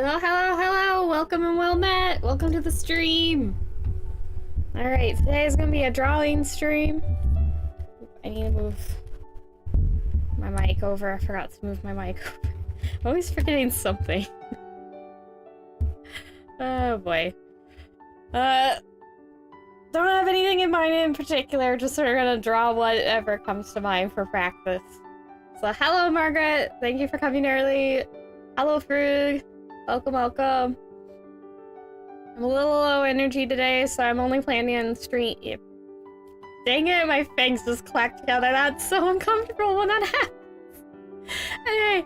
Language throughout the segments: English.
Hello, hello, hello! Welcome and well met! Welcome to the stream! Alright, today is gonna be a drawing stream. I need to move my mic over. I forgot to move my mic over. I'm always forgetting something. Oh boy. Don't have anything in mind in particular, just sort of gonna draw whatever comes to mind for practice. So hello Margaret! Thank you for coming early. Hello Frug! Welcome, welcome. I'm a little low energy today, so I'm only planning on stream. Yep. Dang it, my fangs just clacked together. That's so uncomfortable when that happens. Anyway,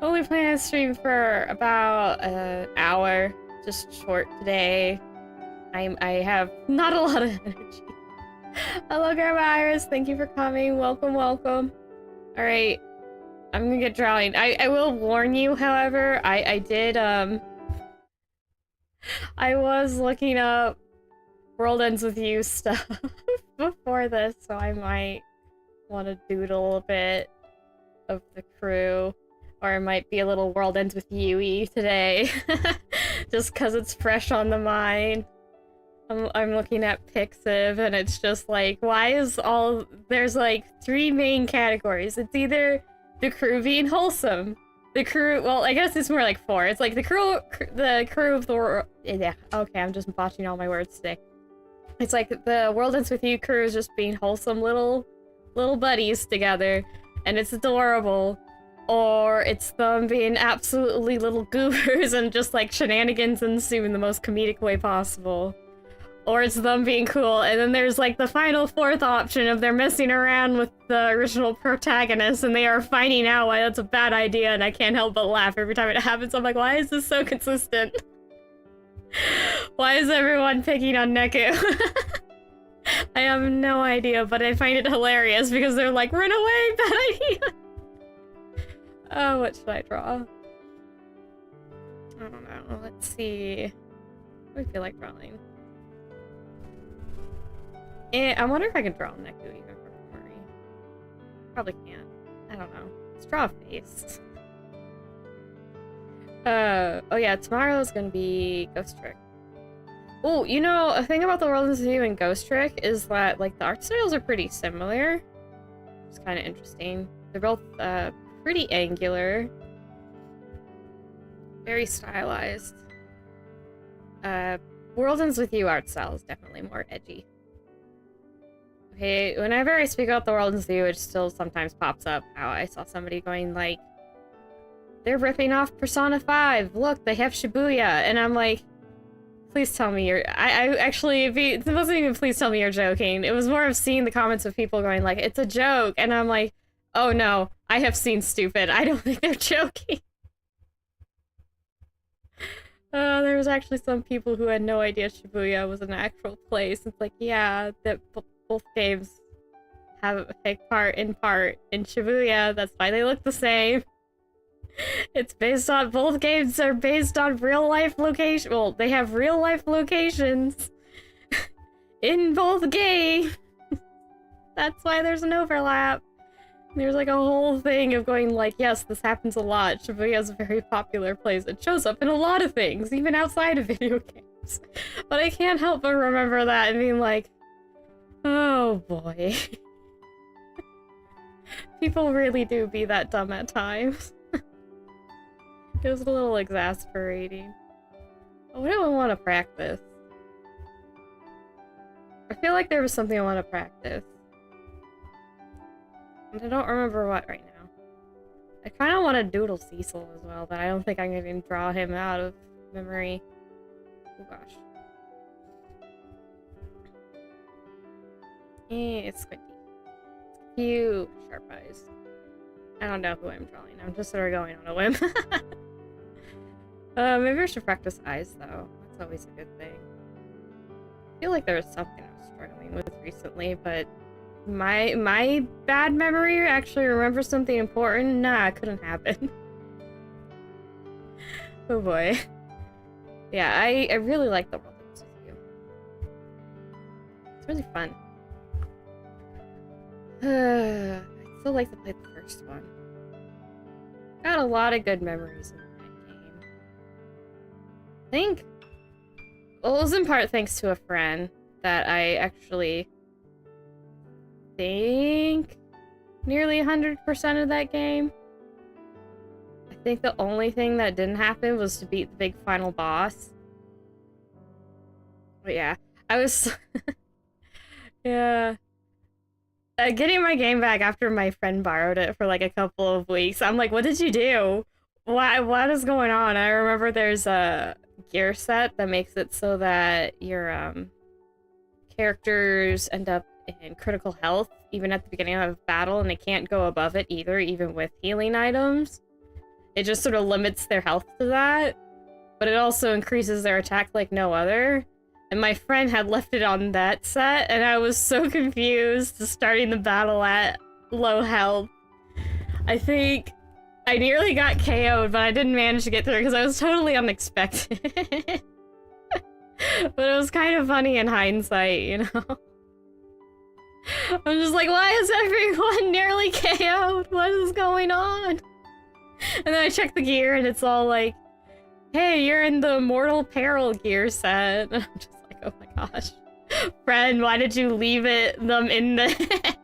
only planning on stream for about an hour. Just short today. I have not a lot of energy. Hello, Grandma Iris. Thank you for coming. Welcome, welcome. All right. I'm gonna get drawing. I will warn you, however, I did, I was looking up World Ends With You stuff before this, so I might want to doodle a bit of the crew, or it might be a little World Ends With You-y today, just because it's fresh on the mind. I'm looking at Pixiv, and it's just like, why is there's like 3 main categories. It's either the crew being wholesome. The crew, well, I guess it's more like 4. It's like the crew of the world. Yeah, okay, I'm just botching all my words today. It's like the World Ends With You crew is just being wholesome little buddies together, and it's adorable. Or it's them being absolutely little goobers and just like shenanigans ensue in the most comedic way possible. Or it's them being cool, and then there's like the final 4th option of they're messing around with the original protagonist and they are finding out why that's a bad idea, and I can't help but laugh every time it happens. I'm like, why is this so consistent? Why is everyone picking on Neku? I have no idea, but I find it hilarious because they're like, run away, bad idea! Oh, what should I draw? I don't know, let's see. What do I feel like drawing? I wonder if I can draw Neku even for memory. Probably can't. I don't know. Let's draw a face. Oh yeah, tomorrow is gonna be Ghost Trick. Oh, you know, a thing about the World Ends With You and Ghost Trick is that, like, the art styles are pretty similar. It's kind of interesting. They're both, pretty angular. Very stylized. World Ends With You art style is definitely more edgy. Okay, whenever I speak about the World Ends With You, it still sometimes pops up how I saw somebody going like, they're ripping off Persona 5, look, they have Shibuya, and I'm like, please tell me you're- I actually, it wasn't even please tell me you're joking, it was more of seeing the comments of people going like, it's a joke, and I'm like, oh no, I have seen stupid, I don't think they're joking. There was actually some people who had no idea Shibuya was an actual place. It's like, yeah, that both games have take part in Shibuya, that's why they look the same. It's based on- both games are based on real-life location- well, they have real-life locations in both games. That's why there's an overlap. There's like a whole thing of going like, yes, this happens a lot. Shibuya is a very popular place. It shows up in a lot of things, even outside of video games. But I can't help but remember that and being like, oh boy. People really do be that dumb at times. It was a little exasperating. What do I want to practice? I feel like there was something I want to practice. And I don't remember what right now. I kind of want to doodle Cecil as well, but I don't think I'm going to draw him out of memory. Oh gosh. It's squinty. It's cute. Sharp eyes. I don't know who I'm drawing. I'm just sort of going on a whim. Maybe I should practice eyes, though. That's always a good thing. I feel like there was something I was struggling with recently, but my bad memory actually remembers something important? Nah, it couldn't happen. Oh boy. Yeah, I really like the World Ends With You. It's really fun. I still like to play the first one. Got a lot of good memories in that game. think... Well, it was in part thanks to a friend that I actually think nearly 100% of that game. I think the only thing that didn't happen was to beat the big final boss. But yeah, I was... yeah. Getting my game back after my friend borrowed it for like a couple of weeks. I'm like, what did you do? What is going on? I remember there's a gear set that makes it so that your characters end up in critical health even at the beginning of a battle, and they can't go above it either, even with healing items. It just sort of limits their health to that, but it also increases their attack like no other. And my friend had left it on that set, and I was so confused starting the battle at low health. I think I nearly got KO'd, but I didn't manage to get through because I was totally unexpected. But it was kind of funny in hindsight, you know? I'm just like, why is everyone nearly KO'd? What is going on? And then I check the gear and it's all like, hey, you're in the Mortal Peril gear set. And I'm just like, oh my gosh. Friend, why did you leave them in the...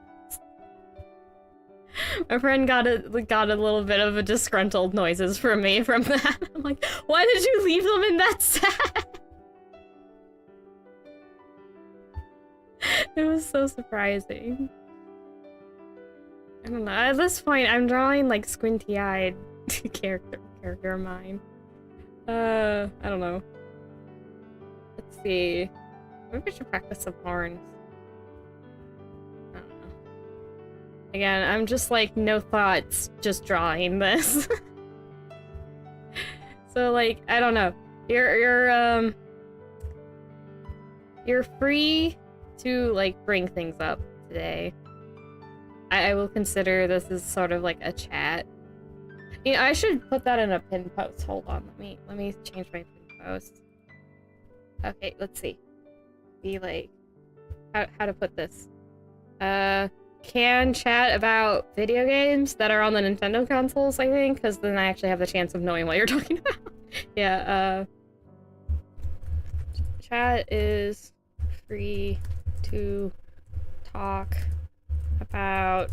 My friend got a little bit of a disgruntled noises from me from that. I'm like, why did you leave them in that set? It was so surprising. I don't know. At this point, I'm drawing like squinty-eyed character of mine. I don't know. Let's see. Maybe I should practice some horns. I don't know. Again, I'm just like no thoughts, just drawing this. So like, I don't know. You're free to like bring things up today. I will consider this as sort of like a chat. You know, I should put that in a pin post. Hold on, let me change my pin post. Okay, let's see. Be like how to put this. Can chat about video games that are on the Nintendo consoles, I think, because then I actually have the chance of knowing what you're talking about. Yeah, chat is free to talk about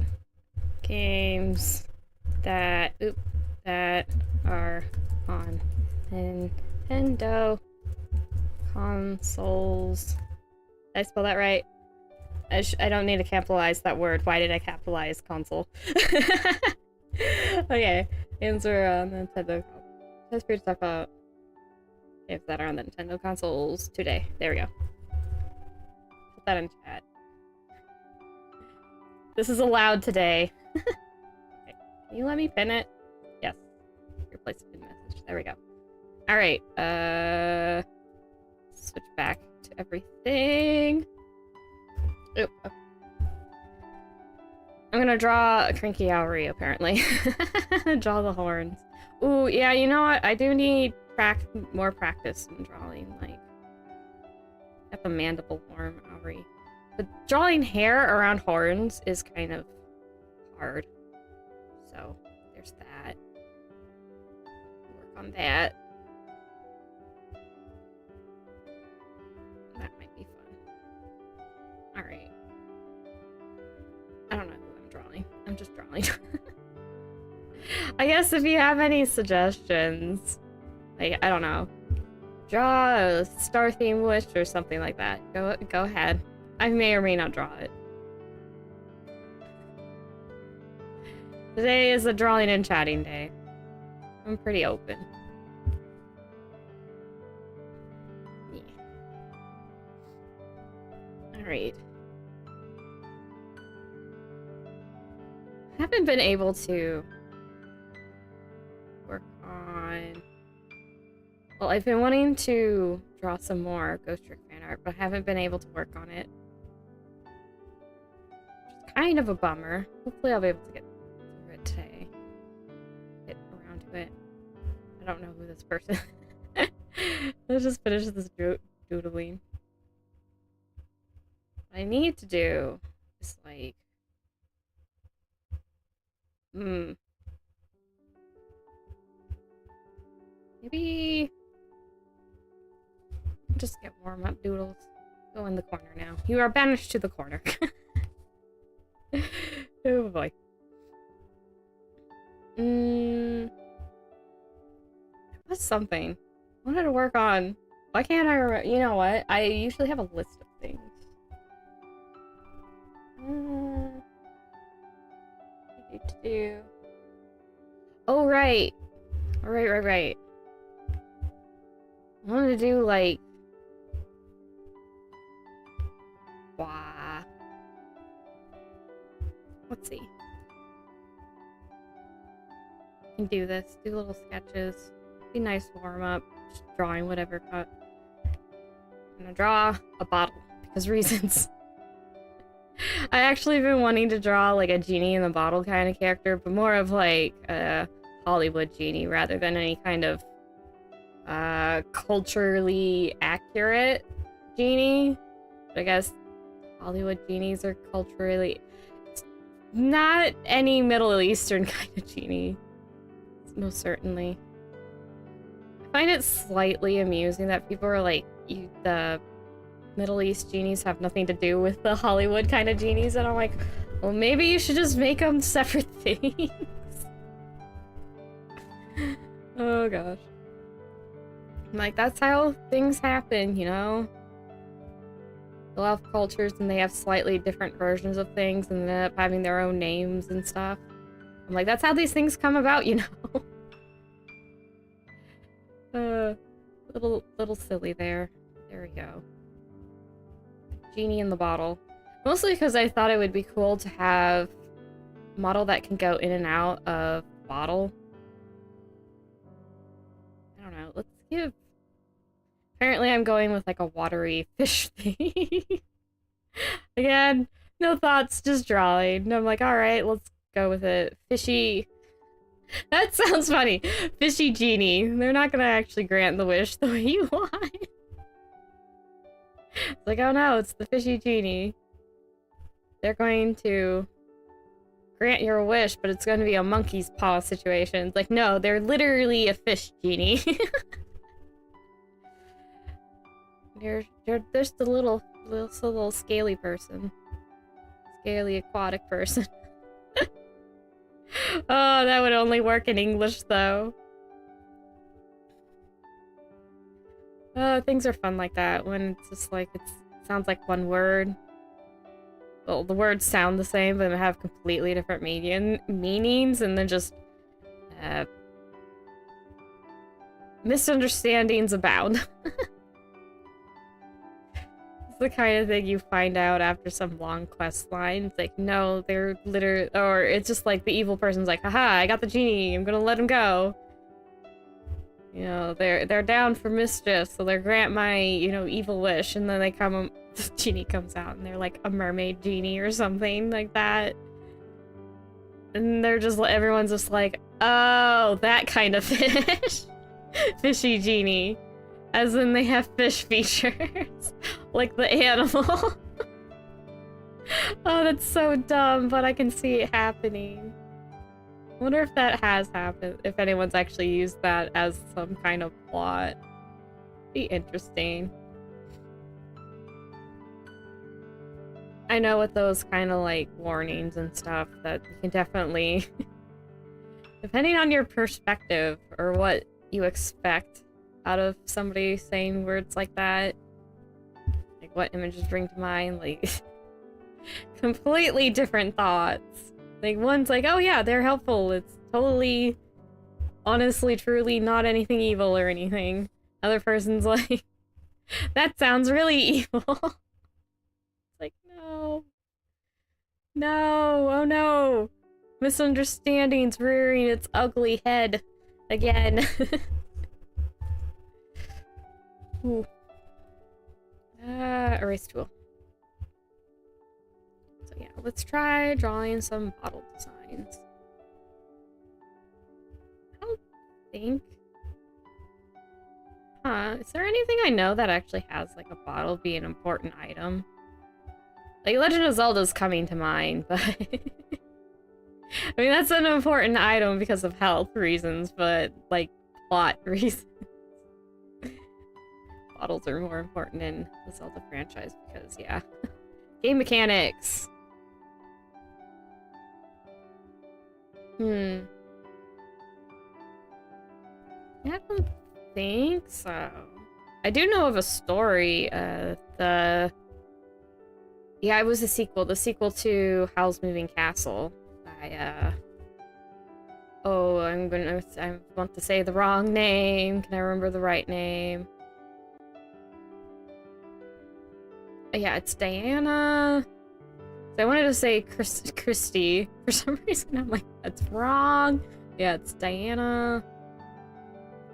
games that are on Nintendo consoles. Did I spell that right? I don't need to capitalize that word. Why did I capitalize console? Okay, answer on Nintendo. That's free to talk about games that are on the Nintendo consoles today. There we go. Put that in chat. This is allowed today. Okay. Can you let me pin it? Yes. Replace pin message. There we go. Alright, switch back to everything. Oop, okay. I'm gonna draw a cranky Owry, apparently. Draw the horns. Ooh, yeah, you know what? I do need more practice in drawing, like... Got the mandible horn Owry. But drawing hair around horns is kind of hard. So, there's that. Work on that. That might be fun. Alright. I don't know who I'm drawing. I'm just drawing. I guess if you have any suggestions, like, I don't know. Draw a star theme wish or something like that. Go ahead. I may or may not draw it. Today is a drawing and chatting day. I'm pretty open. Yeah. Alright. I haven't been able to work on... Well, I've been wanting to draw some more Ghost Trick fan art, but I haven't been able to work on it. Which is kind of a bummer. Hopefully I'll be able to get through it today. Get around to it. I don't know who this person is. Let's just finish this doodling. What I need to do is like... Maybe... Just get warm up, Doodles. Go in the corner now. You are banished to the corner. Oh boy. What's something I wanted to work on? Why can't I remember? You know what? I usually have a list of things. Oh, right. Right. I wanted to do, like... Wow. Let's see. I can do this. Do little sketches. Be nice warm-up. Just drawing whatever cut. I'm gonna draw a bottle. Because reasons. I actually been wanting to draw, like, a genie in the bottle kind of character, but more of, like, a Hollywood genie rather than any kind of culturally accurate genie. But I guess Hollywood genies are culturally... Not any Middle Eastern kind of genie. Most certainly. I find it slightly amusing that people are like, the Middle East genies have nothing to do with the Hollywood kind of genies, and I'm like, well, maybe you should just make them separate things. Oh gosh. I'm like, that's how things happen, you know? They'll have cultures and they have slightly different versions of things and they end up having their own names and stuff. I'm like, that's how these things come about, you know? Little silly there. There we go. Genie in the bottle. Mostly because I thought it would be cool to have a model that can go in and out of the bottle. I don't know. Let's give... Apparently I'm going with like a watery fish theme. Again, no thoughts, just drawing. And I'm like, alright, let's go with it. Fishy... That sounds funny. Fishy genie. They're not gonna actually grant the wish the way you want. It's like, oh no, it's the fishy genie. They're going to grant your wish, but it's going to be a monkey's paw situation. It's like, no, they're literally a fish genie. They're just a little scaly person. Scaly aquatic person. Oh, that would only work in English, though. Things are fun like that, when it's just like, it sounds like one word. Well, the words sound the same, but they have completely different meanings, and then just, misunderstandings abound. The kind of thing you find out after some long quest line. It's like, no, they're literally... Or it's just like the evil person's like, haha, I got the genie, I'm gonna let him go. You know, they're down for mischief, so they grant my, you know, evil wish, and then they come... The genie comes out, and they're like a mermaid genie or something like that. And they're just... Everyone's just like, oh, that kind of fish. Fishy genie. As in they have fish features. Like the animal. Oh, that's so dumb, but I can see it happening. I wonder if that has happened, if anyone's actually used that as some kind of plot. Be interesting. I know with those kind of like warnings and stuff that you can definitely, depending on your perspective or what you expect out of somebody saying words like that, like what images bring to mind, like completely different thoughts. Like one's like, oh yeah, they're helpful, it's totally, honestly, truly not anything evil or anything. Other person's like, that sounds really evil. It's like, no. No, oh no. Misunderstandings rearing its ugly head again. Ooh. Erase tool. So yeah, let's try drawing some bottle designs. I don't think... Huh, is there anything I know that actually has like a bottle be an important item? Like Legend of Zelda's coming to mind, but... I mean, that's an important item because of health reasons, but like plot reasons. bottles are more important in the Zelda franchise because, yeah. Game mechanics! I don't think so. I do know of a story, yeah, it was a sequel. The sequel to Howl's Moving Castle by, oh, I want to say the wrong name. Can I remember the right name? Yeah, it's Diana. So I wanted to say Christy. For some reason, I'm like, that's wrong. Yeah, it's Diana.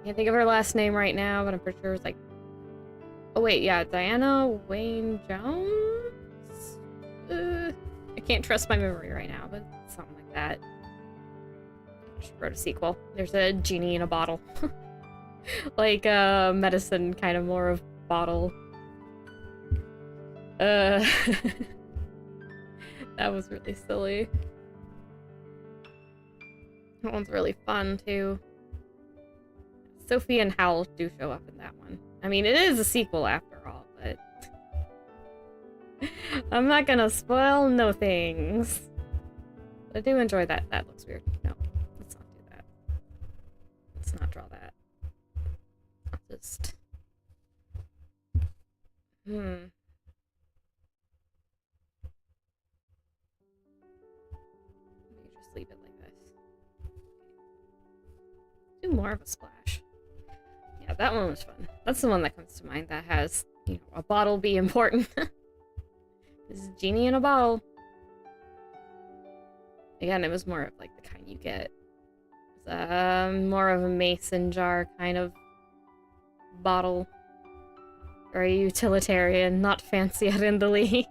Can't think of her last name right now, but I'm pretty sure it's like... Oh wait, yeah, Diana Wayne Jones? I can't trust my memory right now, but something like that. She wrote a sequel. There's a genie in a bottle. Like, medicine, kind of more of bottle. That was really silly. That one's really fun, too. Sophie and Howl do show up in that one. I mean, it is a sequel after all, but... I'm not gonna spoil no things. But I do enjoy that. That looks weird. No, let's not do that. Let's not draw that. I'll just... Maybe just leave it like this. Do more of a splash. Yeah, that one was fun. That's the one that comes to mind that has, you know, a bottle be important. This is a genie in a bottle. Again, it was more of like the kind you get. It was, more of a mason jar kind of bottle. Very utilitarian, not fancy out in the least.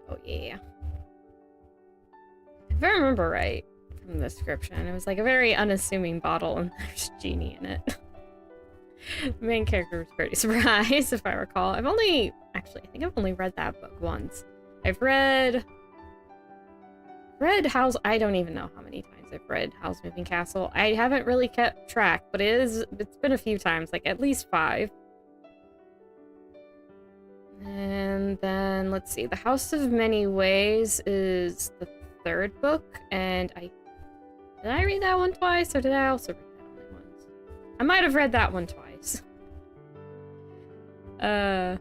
So yeah. If I remember right from the description, it was like a very unassuming bottle and there's a genie in it. The main character was pretty surprised, if I recall. Actually, I think I've only read that book once. I've read Howl's... I don't even know how many times I've read Howl's Moving Castle. I haven't really kept track, but it's been a few times, like at least 5. And then, let's see, The House of Many Ways is the 3rd book, and did I read that one twice, or did I also read that only once? I might have read that one twice. But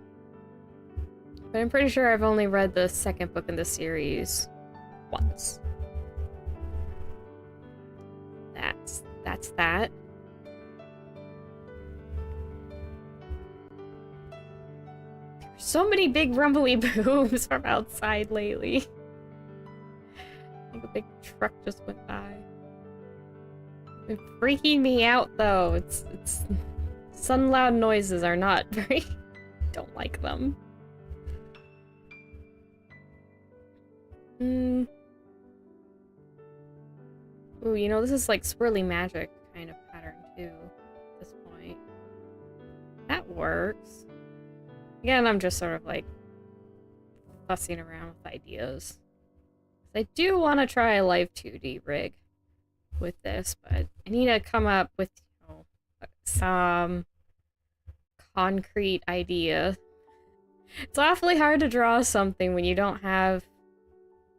I'm pretty sure I've only read the 2nd book in the series once. That's that. There's so many big rumbly booms from outside lately. I think a big truck just went by. It's freaking me out though. It's sudden loud noises are not very... don't like them. Ooh, you know, this is like swirly magic kind of pattern too, at this point. That works. Again, I'm just sort of like fussing around with ideas. I do want to try a live 2D rig with this, but I need to come up with, you know, some concrete idea. It's awfully hard to draw something when you don't have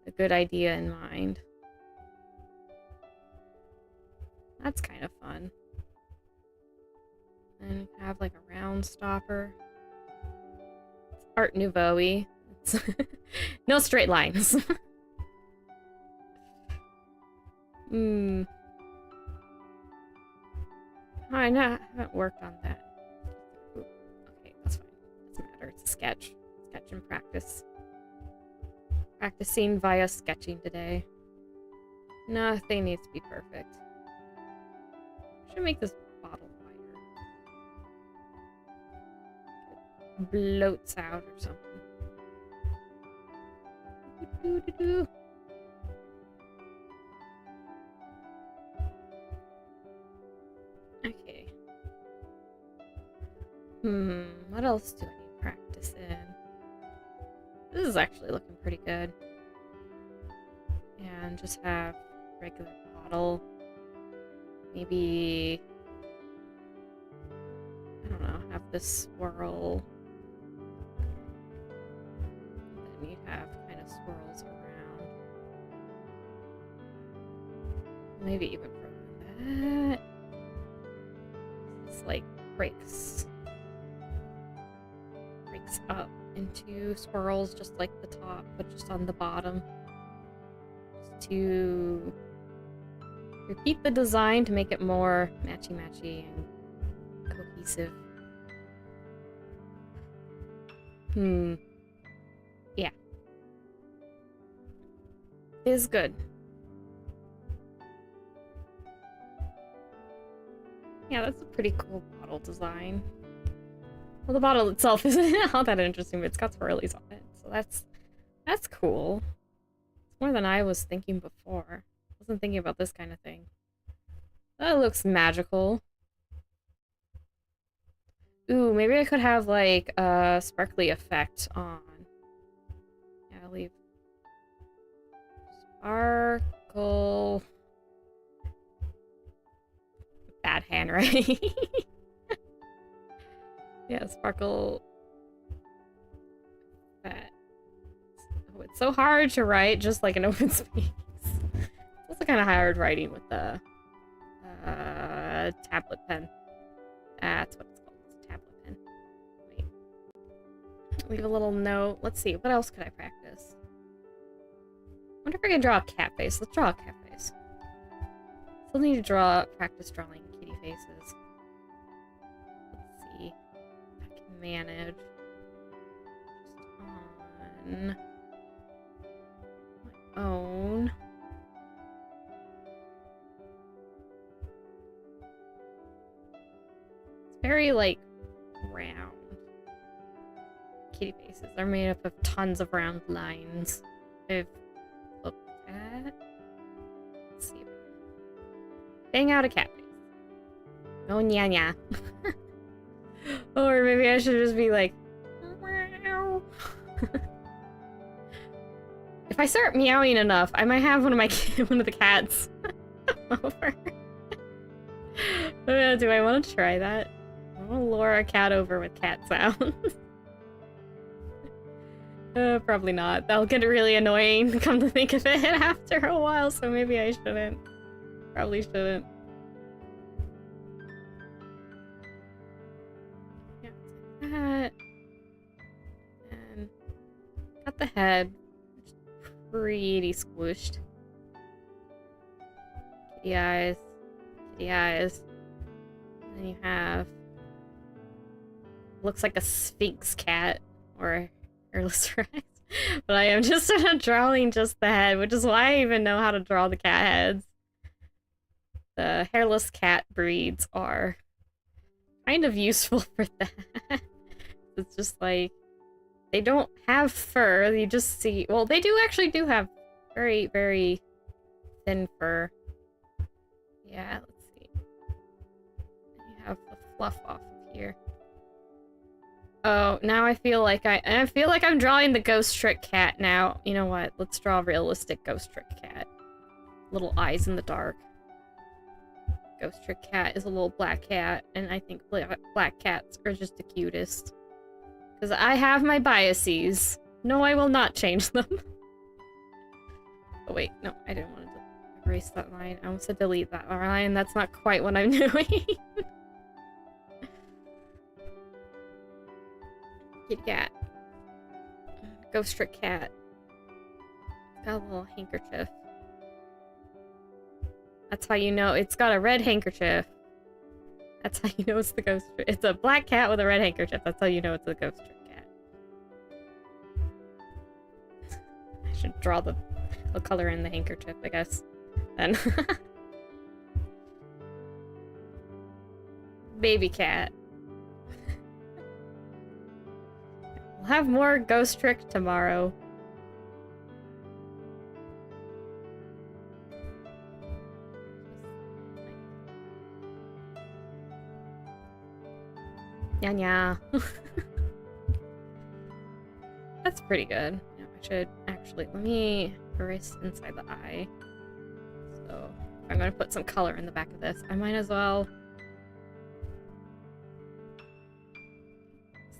a good idea in mind. That's kind of fun. And have like a round stopper. It's Art Nouveau-y. It's no straight lines. I haven't worked on that. Ooh, okay, that's fine. Doesn't matter. It's a sketch. Sketch and practice. Practicing via sketching today. Nothing needs to be perfect. Should make this bottle wider. It bloats out or something. Okay. What else do I need practice in? This is actually looking pretty good. And just have regular bottle. Maybe, I don't know, have this swirl. Then you'd have kind of swirls around. Maybe even from that. It's like breaks up into swirls just like the top, but just on the bottom. Just to repeat the design to make it more matchy-matchy and cohesive. Yeah. It is good. Yeah, that's a pretty cool bottle design. Well, the bottle itself isn't all that interesting, but it's got swirlies on it, so that's cool. It's more than I was thinking before. I wasn't thinking about this kind of thing. That looks magical. Ooh, maybe I could have like a sparkly effect on. Yeah, I'll leave sparkle. Bad handwriting. Yeah, sparkle. That. Oh, it's so hard to write, just like an open space. It's also kind of hard writing with the tablet pen. That's what it's called. It's a tablet pen. Wait. Leave a little note. Let's see. What else could I practice? I wonder if I can draw a cat face. Let's draw a cat face. Still need to practice drawing kitty faces. Let's see. Manage just on my own. It's very like round. Kitty faces are made up of tons of round lines. I've looked at. Let's see. Bang out a cat face. Oh, nya nya. Or maybe I should just be like, meow. If I start meowing enough, I might have one of the cats over. Do I want to try that? I want to lure a cat over with cat sounds. Probably not. That'll get really annoying, come to think of it, after a while, so maybe I shouldn't. Probably shouldn't. That. And got the head. It's pretty squished. Kitty eyes. Kitty eyes. And then you have... looks like a Sphinx cat. Or a hairless rex. But I am just drawing just the head, which is why I even know how to draw the cat heads. The hairless cat breeds are kind of useful for that. It's just like, they don't have fur, you just see, well, they actually do have very, very thin fur. Yeah, let's see. You have the fluff off of here. Oh, now I feel like I'm drawing the ghost trick cat now. You know what? Let's draw a realistic ghost trick cat. Little eyes in the dark. Ghost trick cat is a little black cat, and I think black cats are just the cutest. Because I have my biases. No, I will not change them. Oh wait, no, I didn't want to erase that line. I want to delete that line. That's not quite what I'm doing. Kitty cat. Ghost trick cat. It's got a little handkerchief. That's how you know it's got a red handkerchief. That's how you know it's the ghost trick. It's a black cat with a red handkerchief. That's how you know it's a ghost trick cat. I should draw the color in the handkerchief, I guess. Then. Baby cat. We'll have more ghost trick tomorrow. Yeah. That's pretty good. Yeah, I should actually, let me erase inside the eye. So if I'm gonna put some color in the back of this. I might as well.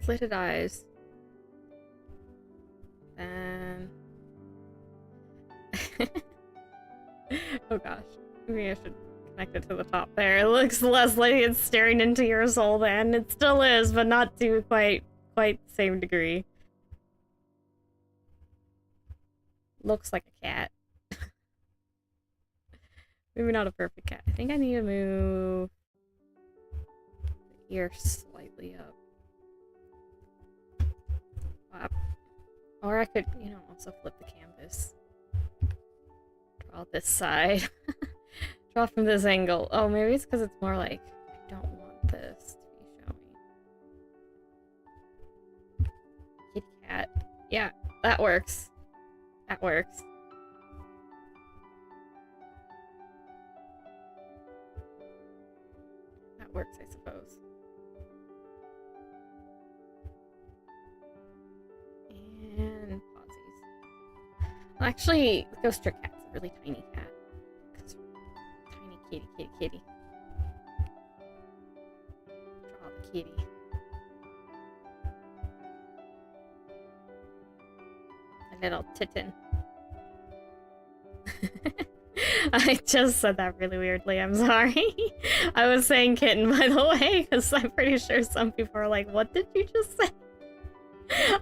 Slitted eyes. And... oh gosh. Maybe I should connect it to the top there. It looks less like it's staring into your soul then. It still is, but not to quite the same degree. Looks like a cat. Maybe not a perfect cat. I think I need to move the ear slightly up. Wow. Or I could, you know, also flip the canvas. Draw this side. Draw from this angle. Oh, maybe it's because it's more like, I don't want this to be showing. Kitty cat. Yeah, that works. That works. That works, I suppose. And pauses. Well, actually, Ghost Trick Cat's a really tiny cat. Tiny kitty, kitty, kitty. Draw the kitty. A little kitten. I just said that really weirdly, I'm sorry. I was saying kitten, by the way, because I'm pretty sure some people are like, what did you just say?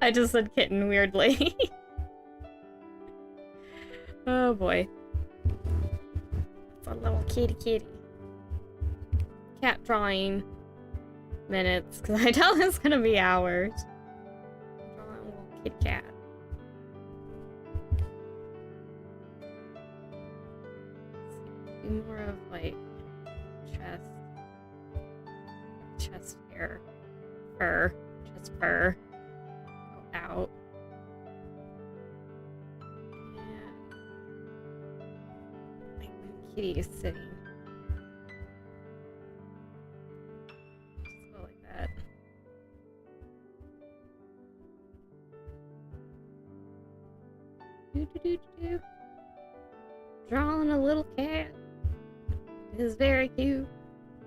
I just said kitten weirdly. Oh boy. It's a little kitty kitty. Cat drawing minutes, because I know it's gonna be hours. Drawing a little kitty cat. More of like chest hair, fur, chest fur, go out, and like when kitty is sitting, just go like that. Do do do do. Drawing a little cat. Is very cute.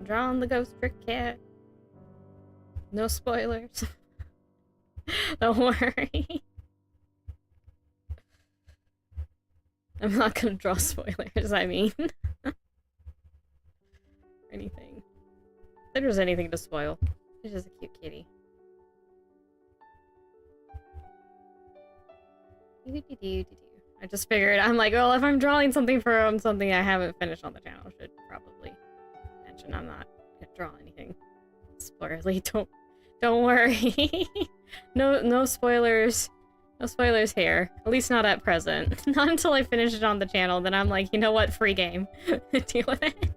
Drawing the Ghost Trick Cat. No spoilers. Don't worry. I'm not gonna draw spoilers, I mean. Anything. If there's anything to spoil. It's just a cute kitty. I just figured, I'm like, well, if I'm drawing something for something I haven't finished on the channel, I should probably mention I'm not gonna draw anything spoilerly. Don't worry. No spoilers. No spoilers here. At least not at present. Not until I finish it on the channel, then I'm like, you know what, free game. Deal with it.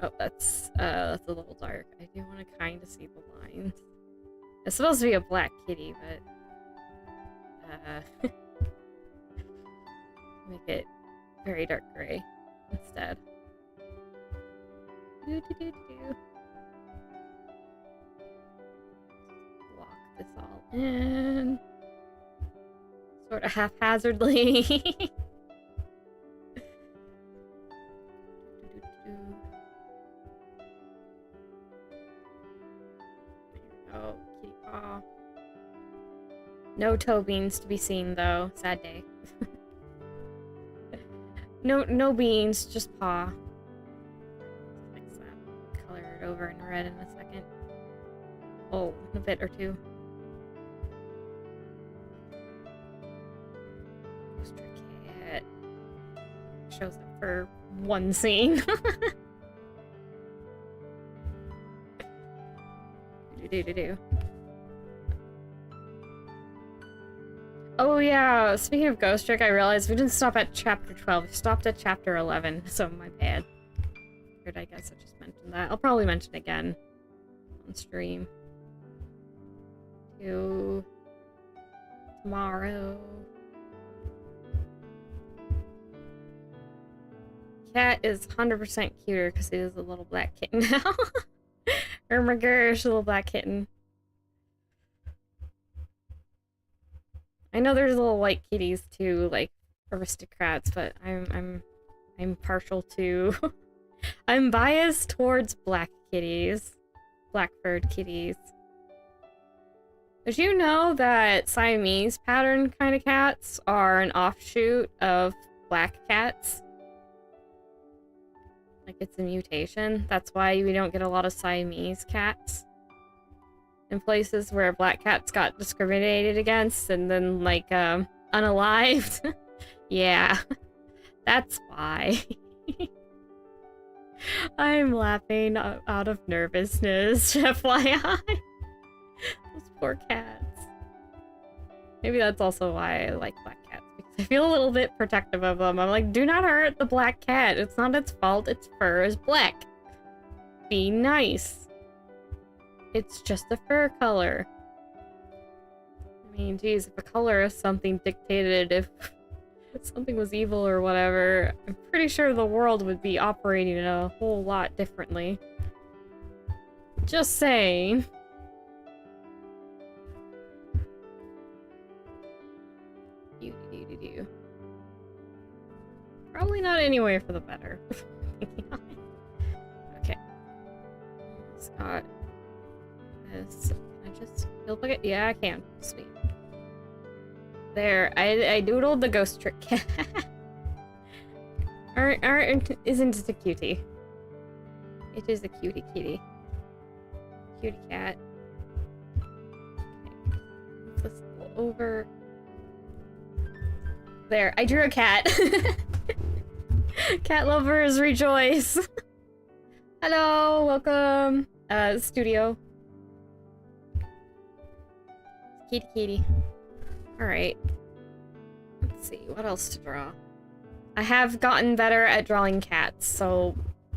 Oh, that's a little dark. I do want to kind of see the lines. It's supposed to be a black kitty, but make it very dark gray instead. Lock this all in. Sort of haphazardly. Oh, kitty paw. No toe beans to be seen, though. Sad day. No beans, just paw. Fix that. Color it over in red in a second. Oh, a bit or two. Ghost Trick Cat. Shows up for one scene. Do. Oh yeah, speaking of Ghost Trick, I realized we didn't stop at chapter 12, we stopped at chapter 11, so my bad. I guess I just mentioned that. I'll probably mention it again on stream. Tomorrow. Cat is 100% cuter because he is a little black kitten now. Oh my gosh, little black kitten. I know there's little white kitties too, like aristocrats, but I'm partial to I'm biased towards black kitties. Black-furred kitties. Did you know that Siamese pattern kind of cats are an offshoot of black cats? Like, it's a mutation. That's why we don't get a lot of Siamese cats in places where black cats got discriminated against and then, like, unalived. Yeah, that's why. I'm laughing out of nervousness, FYI. Those poor cats. Maybe that's also why I like black cats, because I feel a little bit protective of them. I'm like, do not hurt the black cat. It's not its fault. Its fur is black. Be nice. It's just a fur color. I mean, geez, if a color is something dictated, if something was evil or whatever, I'm pretty sure the world would be operating a whole lot differently. Just saying. Probably not anyway for the better. Okay. It's got this. Can I just build like it? Yeah, I can. Sweet. There, I doodled the ghost trick cat. Isn't it a cutie? It is a cutie kitty. Cutie cat. Okay. Move this a little over. There, I drew a cat. Cat lovers rejoice. Hello, welcome. Studio. Kitty kitty. Alright. Let's see, what else to draw? I have gotten better at drawing cats, so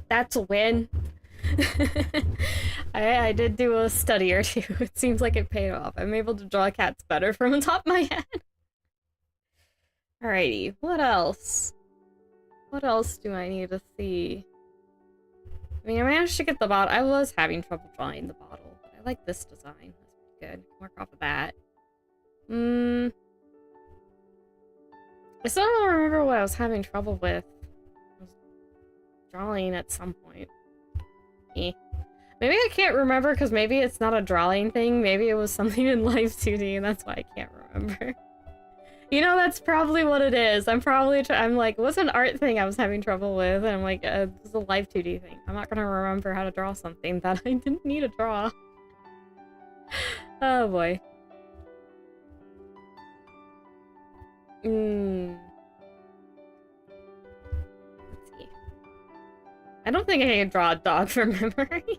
that's a win. I did do a study or two. It seems like it paid off. I'm able to draw cats better from the top of my head. Alrighty, what else? What else do I need to see? I mean, I managed to get the bottle. I was having trouble drawing the bottle, but I like this design. That's pretty good. Work off of that. I still don't remember what I was having trouble with. I was drawing at some point. Maybe I can't remember because maybe it's not a drawing thing. Maybe it was something in Live 2D and that's why I can't remember. You know, that's probably what it is. I'm like, what's an art thing I was having trouble with? And I'm like, it's a Live 2D thing. I'm not gonna remember how to draw something that I didn't need to draw. Oh boy. Let's see. I don't think I can draw a dog from memory.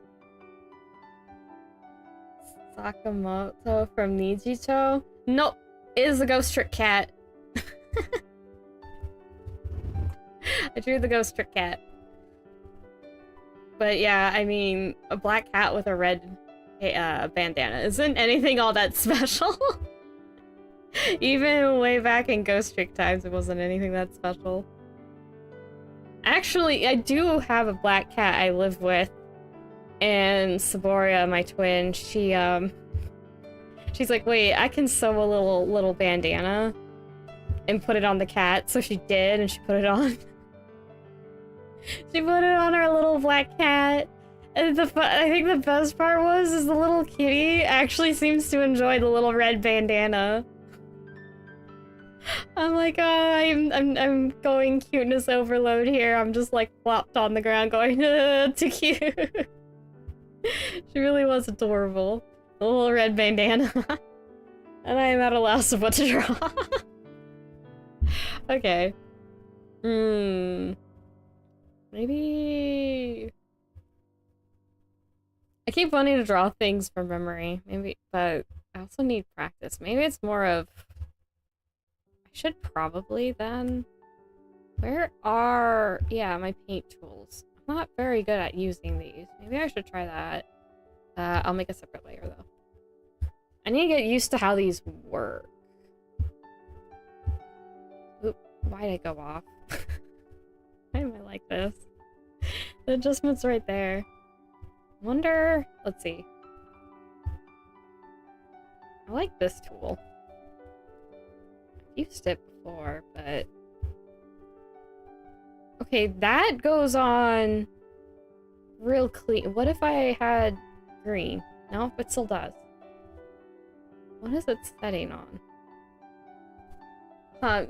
Sakamoto from Nijito? Nope. It is a ghost trick cat. I drew the ghost trick cat. But yeah, I mean, a black cat with a red bandana isn't anything all that special. Even way back in ghost trick times, it wasn't anything that special. Actually, I do have a black cat I live with. And Saboria, my twin, she's like, wait, I can sew a little bandana and put it on the cat. So she did, and she put it on. She put it on our little black cat. And I think the best part is the little kitty actually seems to enjoy the little red bandana. I'm like, oh, I'm going cuteness overload here. I'm just like flopped on the ground going, too cute. She really was adorable. The little red bandana. And I am at a loss of what to draw. Okay. Maybe... I keep wanting to draw things from memory. Maybe, but I also need practice. Maybe it's more of... I should probably then... Where are... Yeah, my paint tools. I'm not very good at using these. Maybe I should try that. I'll make a separate layer, though. I need to get used to how these work. Oop, why'd I go off? Why am I like this? The adjustment's right there. Wonder... Let's see. I like this tool. I've used it before, but Okay, that goes on real clean. What if I had green? No, it still does. What is it setting on?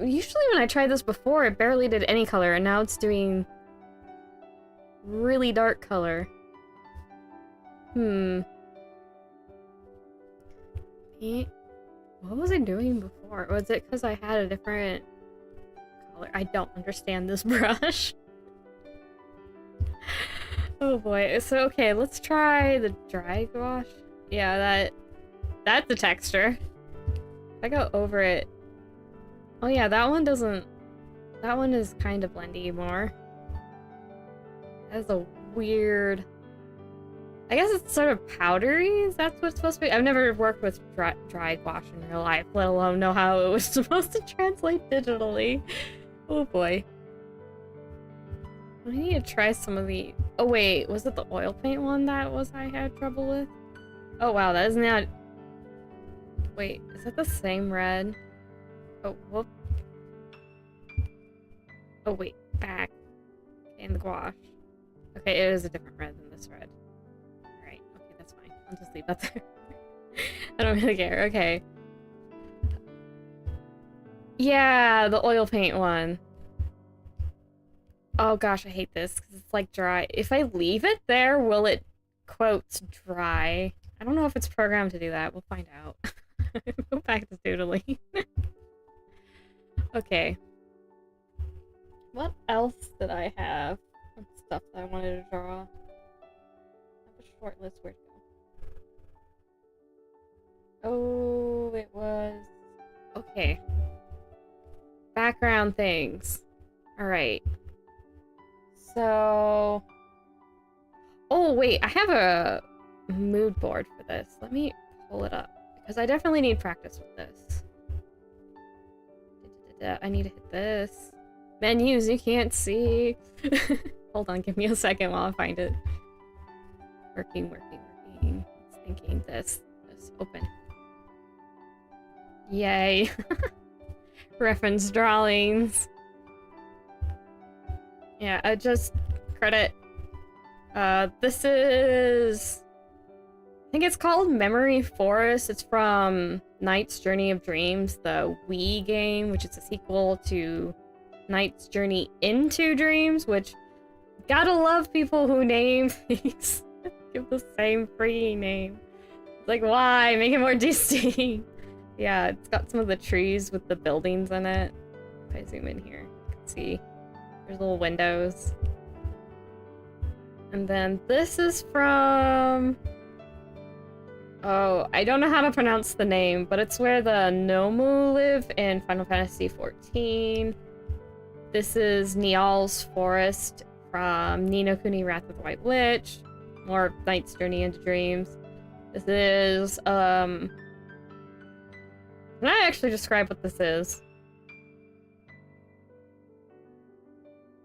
Usually when I tried this before, it barely did any color, and now it's doing really dark color. What was I doing before? Was it because I had a different color? I don't understand this brush. Oh boy. So, okay, let's try the dry gouache. Yeah, that's the texture. If I go over it... Oh yeah, that one doesn't... That one is kind of blendy more. That's a weird... I guess it's sort of powdery? Is that what it's supposed to be? I've never worked with dry gouache in real life, let alone know how it was supposed to translate digitally. Oh boy. I need to try some of the... Oh wait, was it the oil paint one that I had trouble with? Oh wow, that is not... Wait, is that the same red? Oh, whoop. Oh wait, back. And the gouache. Okay, it is a different red than this red. Alright, okay, that's fine. I'll just leave that there. I don't really care, okay. Yeah, the oil paint one. Oh gosh, I hate this, because it's like dry. If I leave it there, will it, quotes, dry? I don't know if it's programmed to do that. We'll find out. Go back to doodling. Okay. What else did I have? What stuff that I wanted to draw? I have a short list. Where'd it go? Oh, it was... Okay. Background things. Alright. So... Oh, wait. I have a mood board for this. Let me pull it up. Because I definitely need practice with this. I need to hit this. Menus you can't see. Hold on, give me a second while I find it. Working. It's thinking this. Open. Yay. Reference drawings. Yeah, I just credit. This is... I think it's called Memory Forest. It's from Knight's Journey of Dreams, the Wii game, which is a sequel to Knight's Journey into Dreams, which gotta love people who name things. Give the same freaking name. It's like, why? Make it more distinct. Yeah, it's got some of the trees with the buildings in it. If I zoom in here, you can see there's little windows. And then this is from... Oh, I don't know how to pronounce the name, but it's where the Nomu live in Final Fantasy XIV. This is Nial's Forest from Ni no Kuni Wrath of the White Witch. More Knight's Journey into Dreams. This is, Can I actually describe what this is?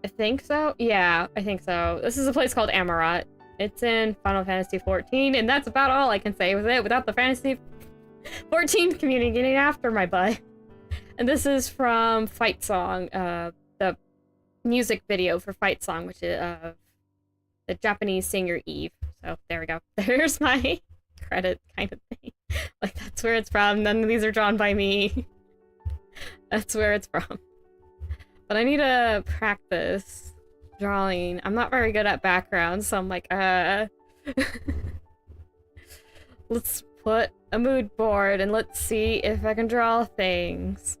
I think so? Yeah, I think so. This is a place called Amarat. It's in Final Fantasy XIV, and that's about all I can say with it without the Fantasy XIV community getting after my butt. And this is from Fight Song, the music video for Fight Song, which is the Japanese singer Eve. So there we go. There's my credit kind of thing. Like, that's where it's from. None of these are drawn by me. That's where it's from. But I need to practice drawing. I'm not very good at backgrounds, so I'm like, let's put a mood board and let's see if I can draw things.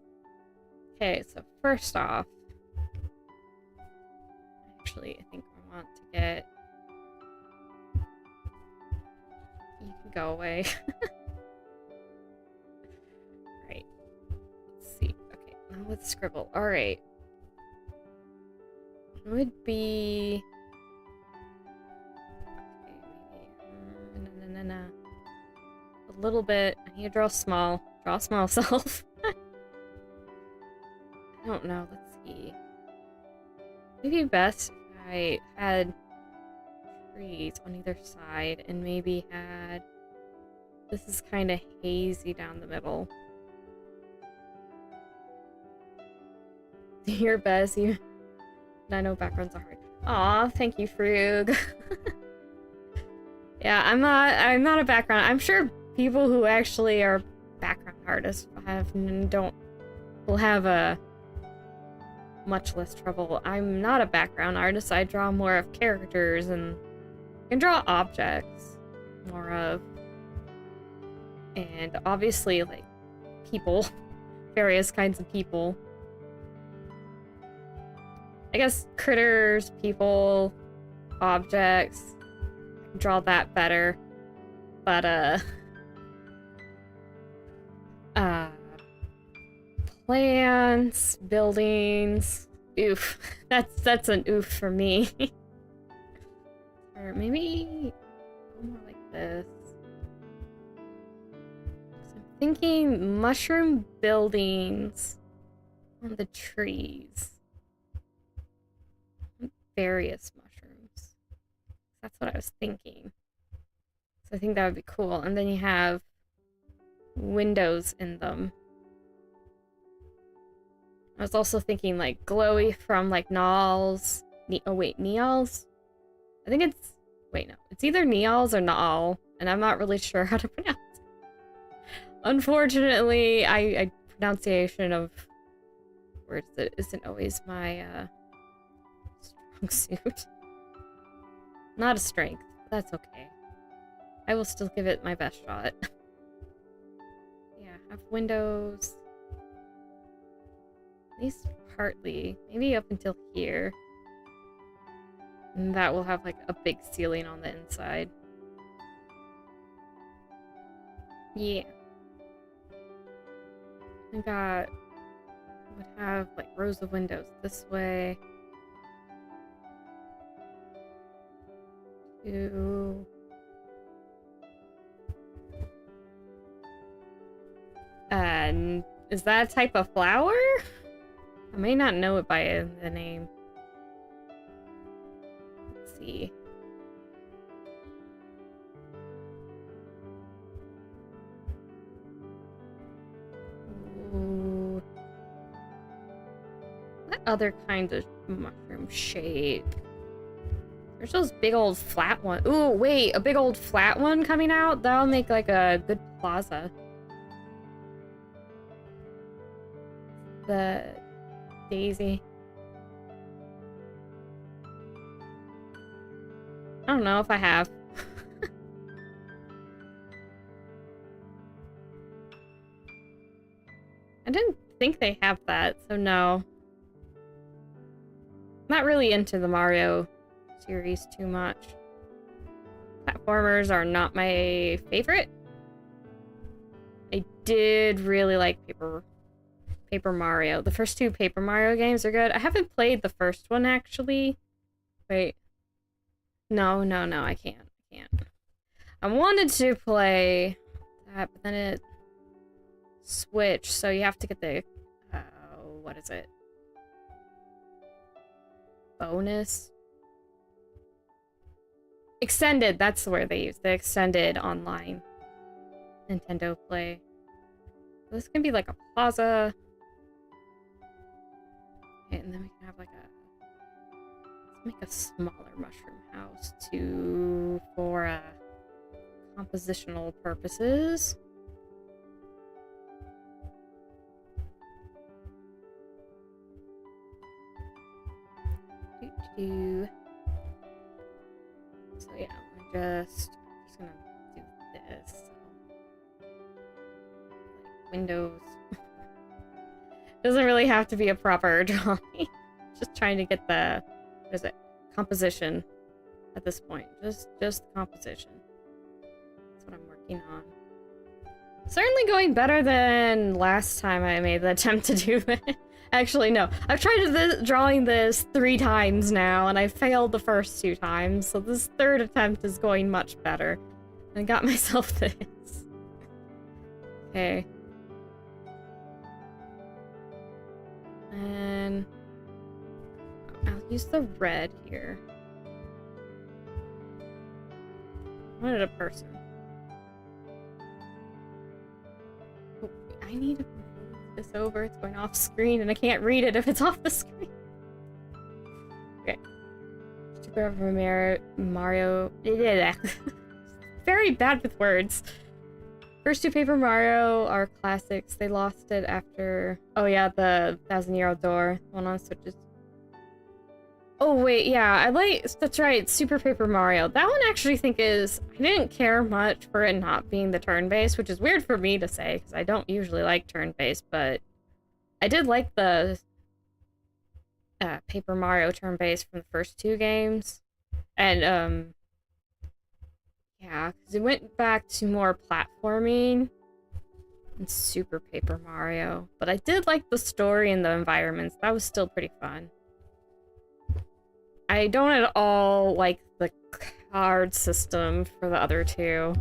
Okay, so first off, actually, I think I want to get... You can go away. Right. Let's see. Okay, now let's scribble. Alright. Would be... Okay, maybe... A little bit. I need to draw small. Draw small self. I don't know. Let's see. Maybe best if I had trees on either side and maybe had... This is kind of hazy down the middle. Do your best. I know backgrounds are hard. Aw, thank you, Frug. Yeah, I'm not a background. I'm sure people who actually are background artists will have a much less trouble. I'm not a background artist. I draw more of characters and can draw objects more of. And obviously, like, people. Various kinds of people. I guess critters, people, objects. I can draw that better. But, plants, buildings. Oof. That's an oof for me. Or maybe more like this. So I'm thinking mushroom buildings on the trees. Various mushrooms. That's what I was thinking. So I think that would be cool. And then you have windows in them. I was also thinking like glowy from like Nals. Oh wait, Neals? I think it's... Wait, no. It's either Neals or Naal, and I'm not really sure how to pronounce it. Unfortunately, I pronunciation of words that isn't always my strong suit. Not a strength, but that's okay. I will still give it my best shot. Yeah, have windows. At least partly. Maybe up until here. And that will have like a big ceiling on the inside. Yeah. I got... would have like rows of windows this way. Two. And is that a type of flower? I may not know it by the name. Let's see. Ooh. What other kinds of mushroom shape? There's those big old flat ones. Ooh, wait, a big old flat one coming out? That'll make like a good plaza. The daisy. I don't know if I have. I didn't think they have that, so no. Not really into the Mario series too much. Platformers are not my favorite. I did really like Paper Mario. The first two Paper Mario games are good. I haven't played the first one, actually. Wait. No, I can't. I wanted to play that, but then it switched, so you have to get the... what is it? Bonus? Extended, that's the word they use. The extended online Nintendo Play. This can be like a plaza. Okay, and then we can have like a... Let's make a smaller mushroom house for compositional purposes. So yeah, I'm just gonna do this. So, like windows. Doesn't really have to be a proper drawing. Just trying to get the, what is it? Composition at this point. Just composition. That's what I'm working on. Certainly going better than last time I made the attempt to do it. Actually, no. I've tried drawing this 3 times now, and I failed the first 2 times, so this third attempt is going much better. I got myself this. Okay. And I'll use the red here. I wanted a person. Oh, I need to move this over. It's going off screen and I can't read it if it's off the screen. Super Mario. Very bad with words. First two Paper Mario are classics. They lost it after... Oh yeah, the 1,000-Year-Old Door. One on Switches. Oh wait, yeah, I like... That's right, Super Paper Mario. That one I actually think is... I didn't care much for it not being the turn-based, which is weird for me to say, because I don't usually like turn-based, but... I did like the... Paper Mario turn-based from the first two games. And, yeah, because it went back to more platforming in Super Paper Mario. But I did like the story and the environments. That was still pretty fun. I don't at all like the card system for the other two.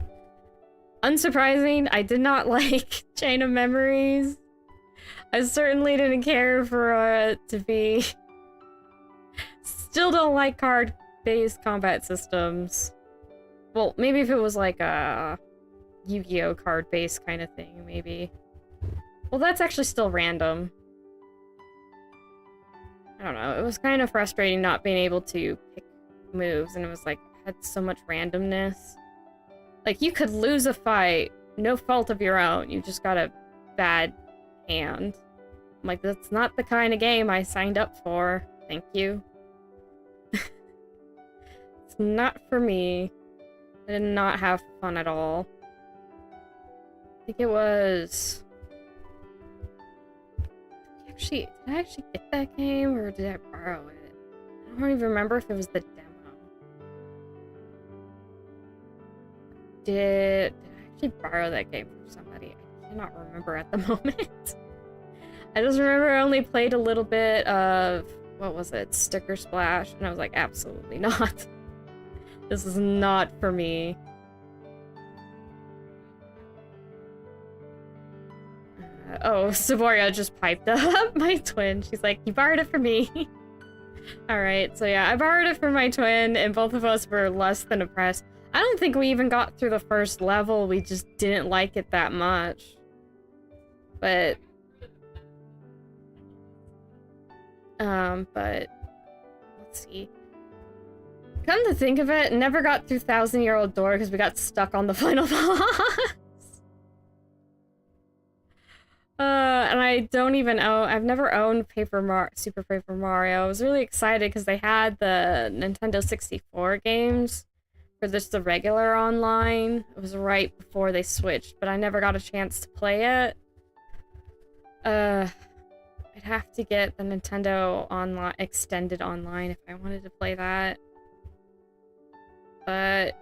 Unsurprising, I did not like Chain of Memories. I certainly didn't care for it to be... Still don't like card-based combat systems. Well, maybe if it was like a Yu-Gi-Oh! Card-based kind of thing, maybe. Well, that's actually still random. I don't know, it was kind of frustrating not being able to pick moves, and it was like, had so much randomness. Like, you could lose a fight, no fault of your own, you just got a bad hand. I'm like, that's not the kind of game I signed up for, thank you. It's not for me. I did not have fun at all. I think it was... Did I actually get that game, or did I borrow it? I don't even remember if it was the demo. Did I actually borrow that game from somebody? I cannot remember at the moment. I just remember I only played a little bit of, what was it, Sticker Splash, and I was like, absolutely not. This is not for me. Oh, Saboria just piped up my twin. She's like, you borrowed it from me. Alright, so yeah, I borrowed it from my twin, and both of us were less than impressed. I don't think we even got through the first level, we just didn't like it that much. But... let's see. Come to think of it, never got through 1,000-Year-Old Door because we got stuck on the final boss. And I don't even own... I've never owned Super Paper Mario. I was really excited because they had the Nintendo 64 games for just the regular online. It was right before they switched, but I never got a chance to play it. I'd have to get the Nintendo online extended online if I wanted to play that. But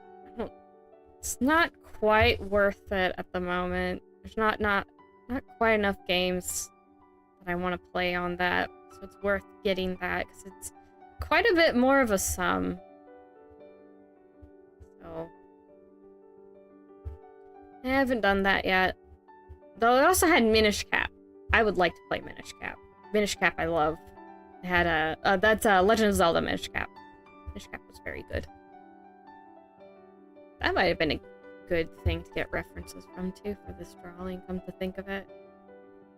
it's not quite worth it at the moment. There's not quite enough games that I want to play on that, so it's worth getting that because it's quite a bit more of a sum. So I haven't done that yet. Though I also had Minish Cap. I would like to play Minish Cap. Minish Cap I love. It had a that's Legend of Zelda Minish Cap. Minish Cap was very good. That might have been a good thing to get references from too for this drawing, come to think of it.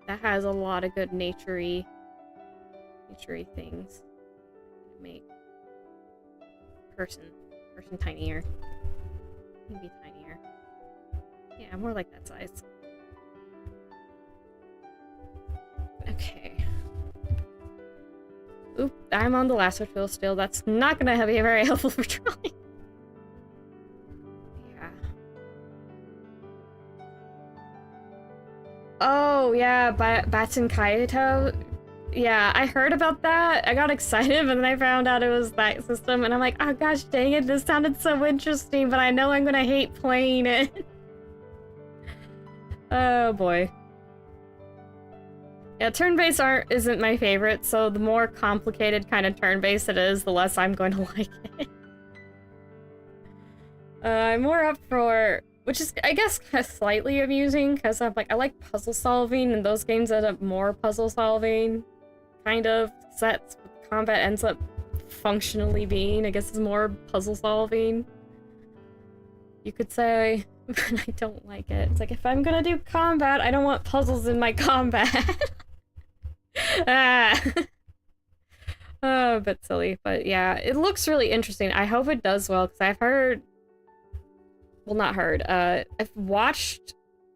That has a lot of good naturey things. Make person tinier. Maybe tinier. Yeah, more like that size. Okay. Oop, I'm on the lasso tool still. That's not gonna be very helpful for drawing. Oh, yeah, Batsun Kaito. Yeah, I heard about that. I got excited, but then I found out it was that system, and I'm like, oh gosh, dang it, this sounded so interesting, but I know I'm gonna hate playing it. Oh boy. Yeah, turn-based art isn't my favorite, so the more complicated kind of turn-based it is, the less I'm going to like it. I'm more up for... Which is, I guess, slightly amusing, because I'm like, I like puzzle solving, and those games end up more puzzle solving, kind of. That's what combat ends up functionally being. I guess it's more puzzle solving, you could say, but I don't like it. It's like, if I'm gonna do combat, I don't want puzzles in my combat. Ah. A bit silly, but yeah, it looks really interesting. I hope it does well, because I've heard... Well, not heard. I've watched,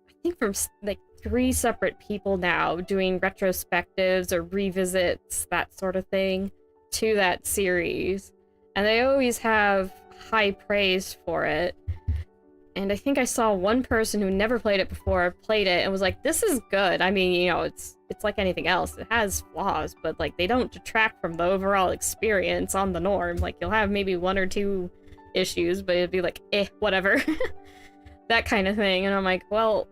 I think from, like, 3 separate people now doing retrospectives or revisits, that sort of thing, to that series. And they always have high praise for it. And I think I saw one person who never played it before played it and was like, this is good. I mean, you know, it's like anything else. It has flaws, but like they don't detract from the overall experience on the norm. Like you'll have maybe 1 or 2 issues, but it'd be like, whatever. That kind of thing. And I'm like, well,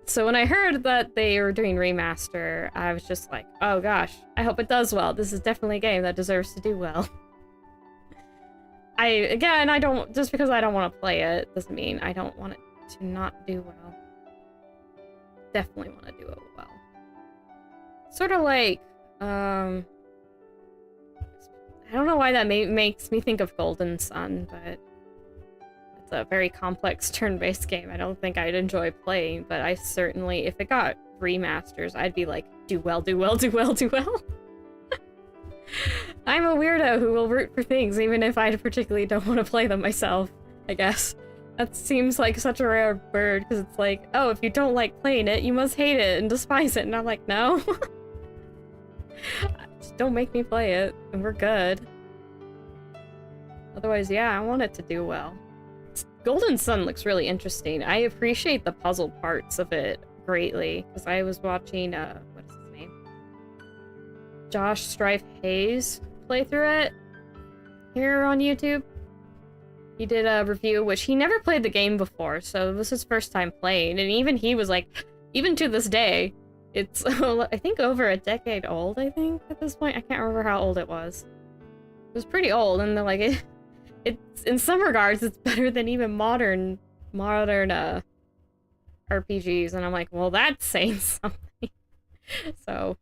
so when I heard that they were doing remaster, I was just like, oh gosh, I hope it does well. This is definitely a game that deserves to do well. I don't, just because I don't want to play it doesn't mean I don't want it to not do well. Definitely want to do it well. Sort of like, I don't know why that makes me think of Golden Sun, but it's a very complex turn-based game. I don't think I'd enjoy playing, but I certainly, if it got remasters, I'd be like, do well, do well, do well, do well. I'm a weirdo who will root for things even if I particularly don't want to play them myself, I guess. That seems like such a rare bird, because it's like, oh, if you don't like playing it, you must hate it and despise it, and I'm like, no. Just don't make me play it, and we're good. Otherwise, yeah, I want it to do well. Golden Sun looks really interesting. I appreciate the puzzle parts of it greatly, because I was watching, what is his name? Josh Strife Hayes play through it here on YouTube. He did a review, which he never played the game before, so it was his first time playing, and even he was like, even to this day, it's, I think, over a decade old, I think, at this point. I can't remember how old it was. It was pretty old, and they're like, it's in some regards, it's better than even modern RPGs, and I'm like, well, that's saying something. So,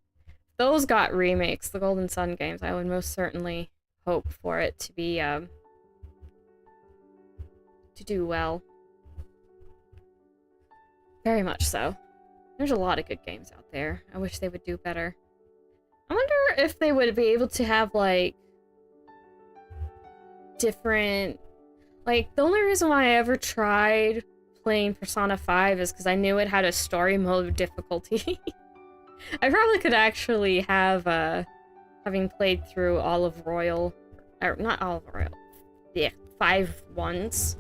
those got remakes, the Golden Sun games. I would most certainly hope for it to be, to do well. Very much so. There's a lot of good games out there. I wish they would do better. I wonder if they would be able to have, like, different... Like, the only reason why I ever tried playing Persona 5 is because I knew it had a story mode difficulty. I probably could actually have, having played through all of Royal... Or, not all of Royal. Yeah, 5 once.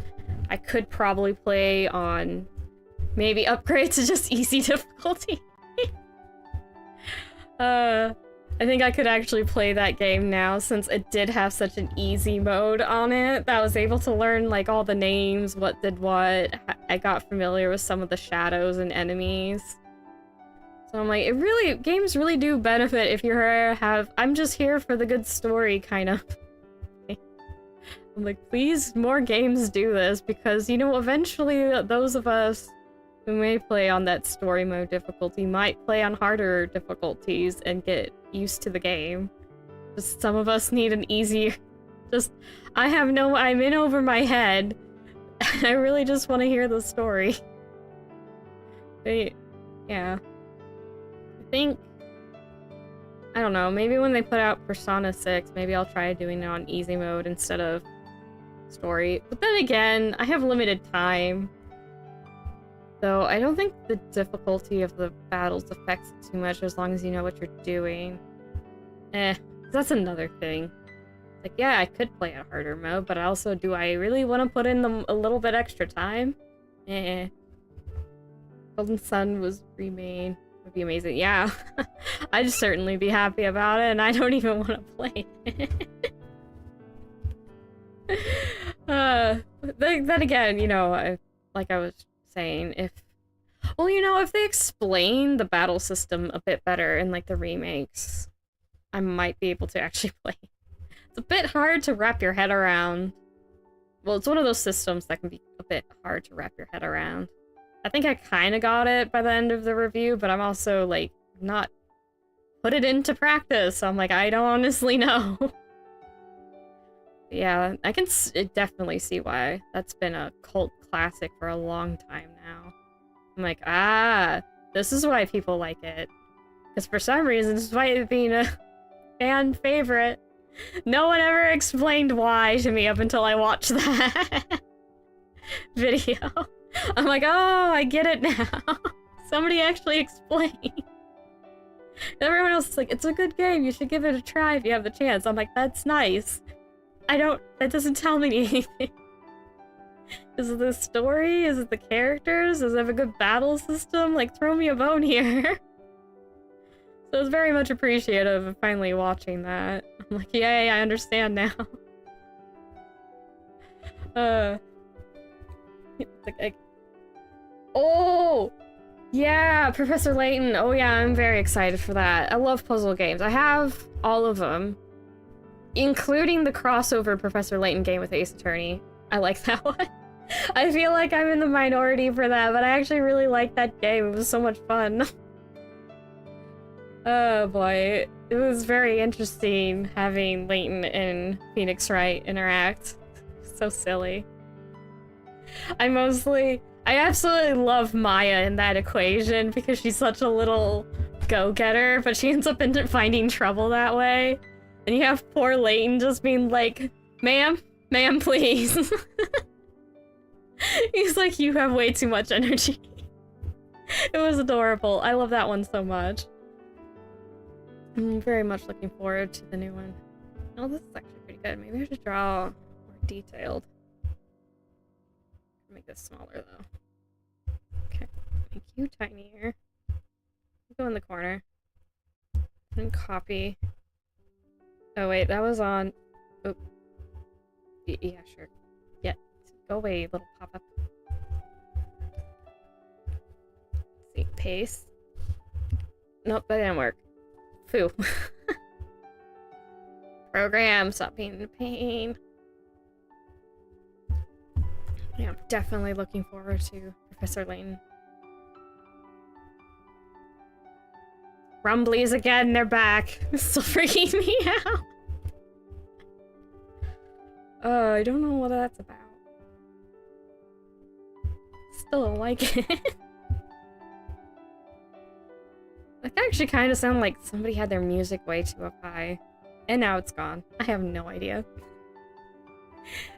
I could probably play on... Maybe upgrade to just easy difficulty. I think I could actually play that game now, since it did have such an easy mode on it that I was able to learn, like, all the names, what did what. I got familiar with some of the shadows and enemies. So I'm like, games really do benefit if you I'm just here for the good story, kind of. I'm like, please, more games do this, because, you know, eventually those of us who may play on that story mode difficulty might play on harder difficulties and get used to the game. Just some of us need an easier... I'm in over my head. I really just want to hear the story. But, yeah. I think... I don't know, maybe when they put out Persona 6, maybe I'll try doing it on easy mode instead of story. But then again, I have limited time. So I don't think the difficulty of the battles affects it too much as long as you know what you're doing. That's another thing. Like, yeah, I could play a harder mode, but also, do I really want to put in a little bit extra time? Golden Sun was remade. Would be amazing. Yeah, I'd certainly be happy about it, and I don't even want to play it. Then again, you know, like I was saying, if they explain the battle system a bit better in, like, the remakes, I might be able to actually play. It's a bit hard to wrap your head around. Well, it's one of those systems that can be a bit hard to wrap your head around. I think I kind of got it by the end of the review, but I'm also, like, not put it into practice, so I'm like, I don't honestly know. Yeah, I can definitely see why. That's been a cult classic for a long time now. I'm like, this is why people like it. Because for some reason, despite it being a fan favorite, No one ever explained why to me up until I watched that video. I'm like, oh, I get it now. Somebody actually explained. Everyone else is like, it's a good game, you should give it a try if you have the chance. I'm like, that's nice. That doesn't tell me anything. Is it the story? Is it the characters? Does it have a good battle system? Like, throw me a bone here. So I was very much appreciative of finally watching that. I'm like, yay, I understand now. Oh! Yeah, Professor Layton. Oh yeah, I'm very excited for that. I love puzzle games. I have all of them. Including the crossover Professor Layton game with Ace Attorney. I like that one. I feel like I'm in the minority for that, but I actually really like that game. It was so much fun. Oh boy. It was very interesting having Layton and Phoenix Wright interact. So silly. I absolutely love Maya in that equation because she's such a little go-getter, but she ends up finding trouble that way. And you have poor Layton just being like, ma'am, please. He's like, you have way too much energy. It was adorable. I love that one so much. I'm very much looking forward to the new one. Oh, this is actually pretty good. Maybe I should draw more detailed. Make this smaller though. Okay, make you tinier. Go in the corner. And copy. Oh wait, that was on. Oh. Yeah, sure. Yeah. Go away, little pop-up. See, paste. Nope, that didn't work. Foo. Program, stop being a pain. Yeah, I'm definitely looking forward to Professor Layton. Rumblies again, they're back. Still freaking me out. I don't know what that's about. Still don't like it. That actually kind of sounded like somebody had their music way too up high. And now it's gone. I have no idea.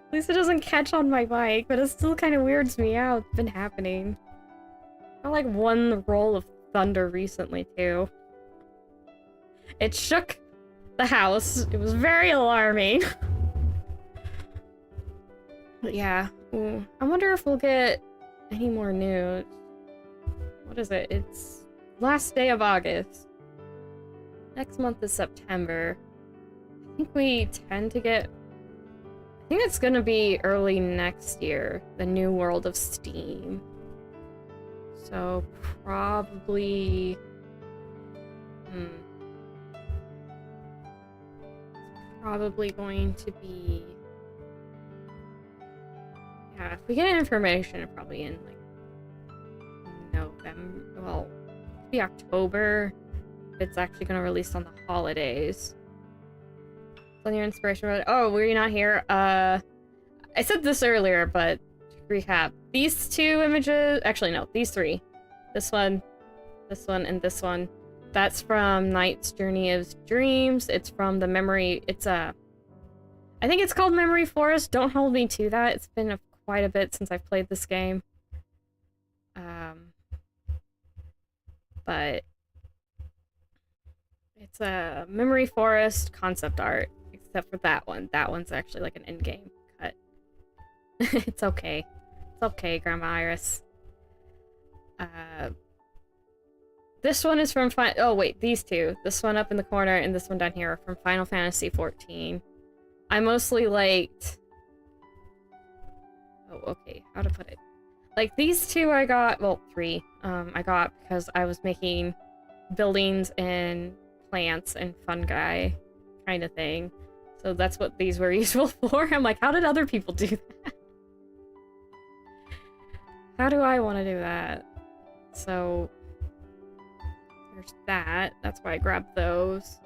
At least it doesn't catch on my mic, but it still kind of weirds me out. It's been happening. I like one roll of thunder recently, too. It shook the house. It was very alarming. But yeah. Ooh. I wonder if we'll get any more news. What is it? It's last day of August. Next month is September. I think we tend to get... I think it's gonna be early next year, the new world of Steam. So, probably... Probably going to be... Yeah, if we get information, probably in, like, November... Well, it could be October. It's actually gonna release on the holidays. On your inspiration. Oh, were you not here? I said this earlier, but to recap. These two images, actually no, these three. This one, and this one. That's from Knight's Journey of Dreams. It's from the memory, I think it's called Memory Forest. Don't hold me to that. It's been quite a bit since I've played this game. But it's a Memory Forest concept art. Except for that one. That one's actually like an in-game cut. It's okay. It's okay, Grandma Iris. This one is from oh wait, these two. This one up in the corner and this one down here are from Final Fantasy XIV. I mostly liked... Oh, okay. How to put it? Like, these two I got... Well, three. I got because I was making buildings and plants and fungi kind of thing. So that's what these were useful for. I'm like, how did other people do that? How do I want to do that? So there's that. That's why I grabbed those.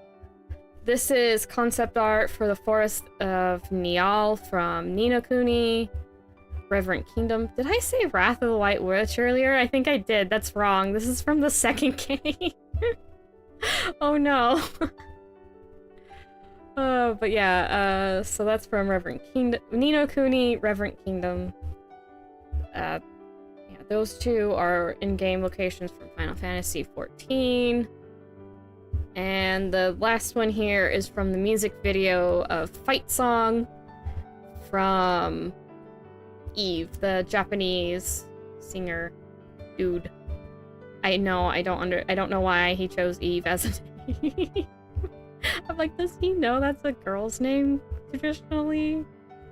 This is concept art for the Forest of Nial from Ni no Kuni. Reverent Kingdom. Did I say Wrath of the White Witch earlier? I think I did. That's wrong. This is from the second game. Oh no. But yeah, so that's from Reverend Kingdom, Ni no Kuni, Reverend Kingdom. Yeah, those two are in-game locations from Final Fantasy XIV. And the last one here is from the music video of Fight Song from Eve, the Japanese singer dude. I know, I don't know why he chose Eve as a name. I'm like, does he know that's a girl's name traditionally?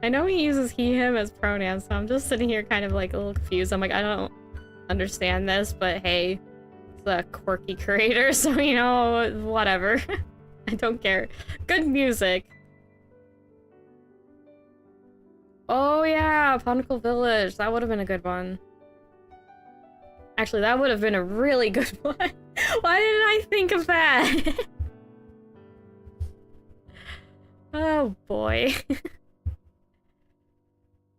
I know he uses he, him as pronouns, so I'm just sitting here kind of like a little confused. I'm like, I don't understand this, but hey, it's a quirky creator, so you know, whatever. I don't care. Good music. Oh yeah, Ponicle Village. That would have been a good one. Actually, that would have been a really good one. Why didn't I think of that? Oh boy.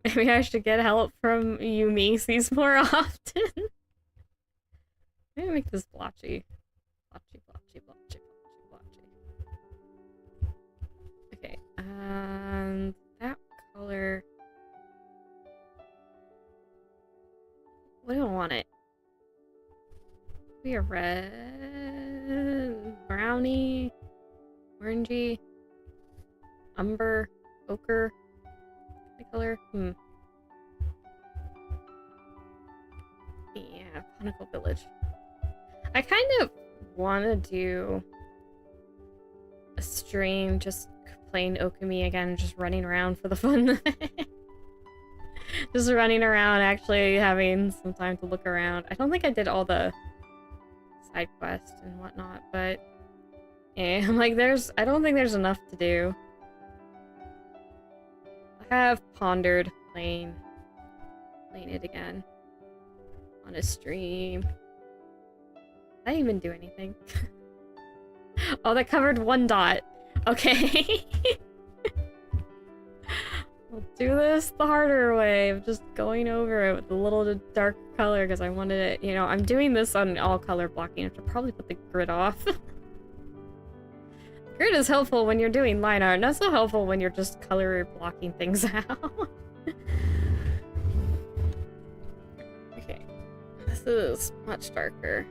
Maybe I should get help from Yumi's more often. Maybe make this blotchy. Blotchy, blotchy, blotchy, blotchy, blotchy. Okay, and that color. What do I want it? Be a red, brownie, orangey, umber, ochre. What color? Yeah, Ponicle Village. I kind of want to do a stream just playing Okami again, just running around for the fun. Just running around, actually having some time to look around. I don't think I did all the side quests and whatnot, but yeah, I'm like, I don't think there's enough to do. I have pondered playing it again on a stream. Did I even do anything? Oh, that covered one dot. Okay. We'll do this the harder way of just going over it with a little dark color because I wanted it, you know, I'm doing this on all color blocking. I have to probably put the grid off. Grid is helpful when you're doing line art, not so helpful when you're just color blocking things out. Okay, this is much darker.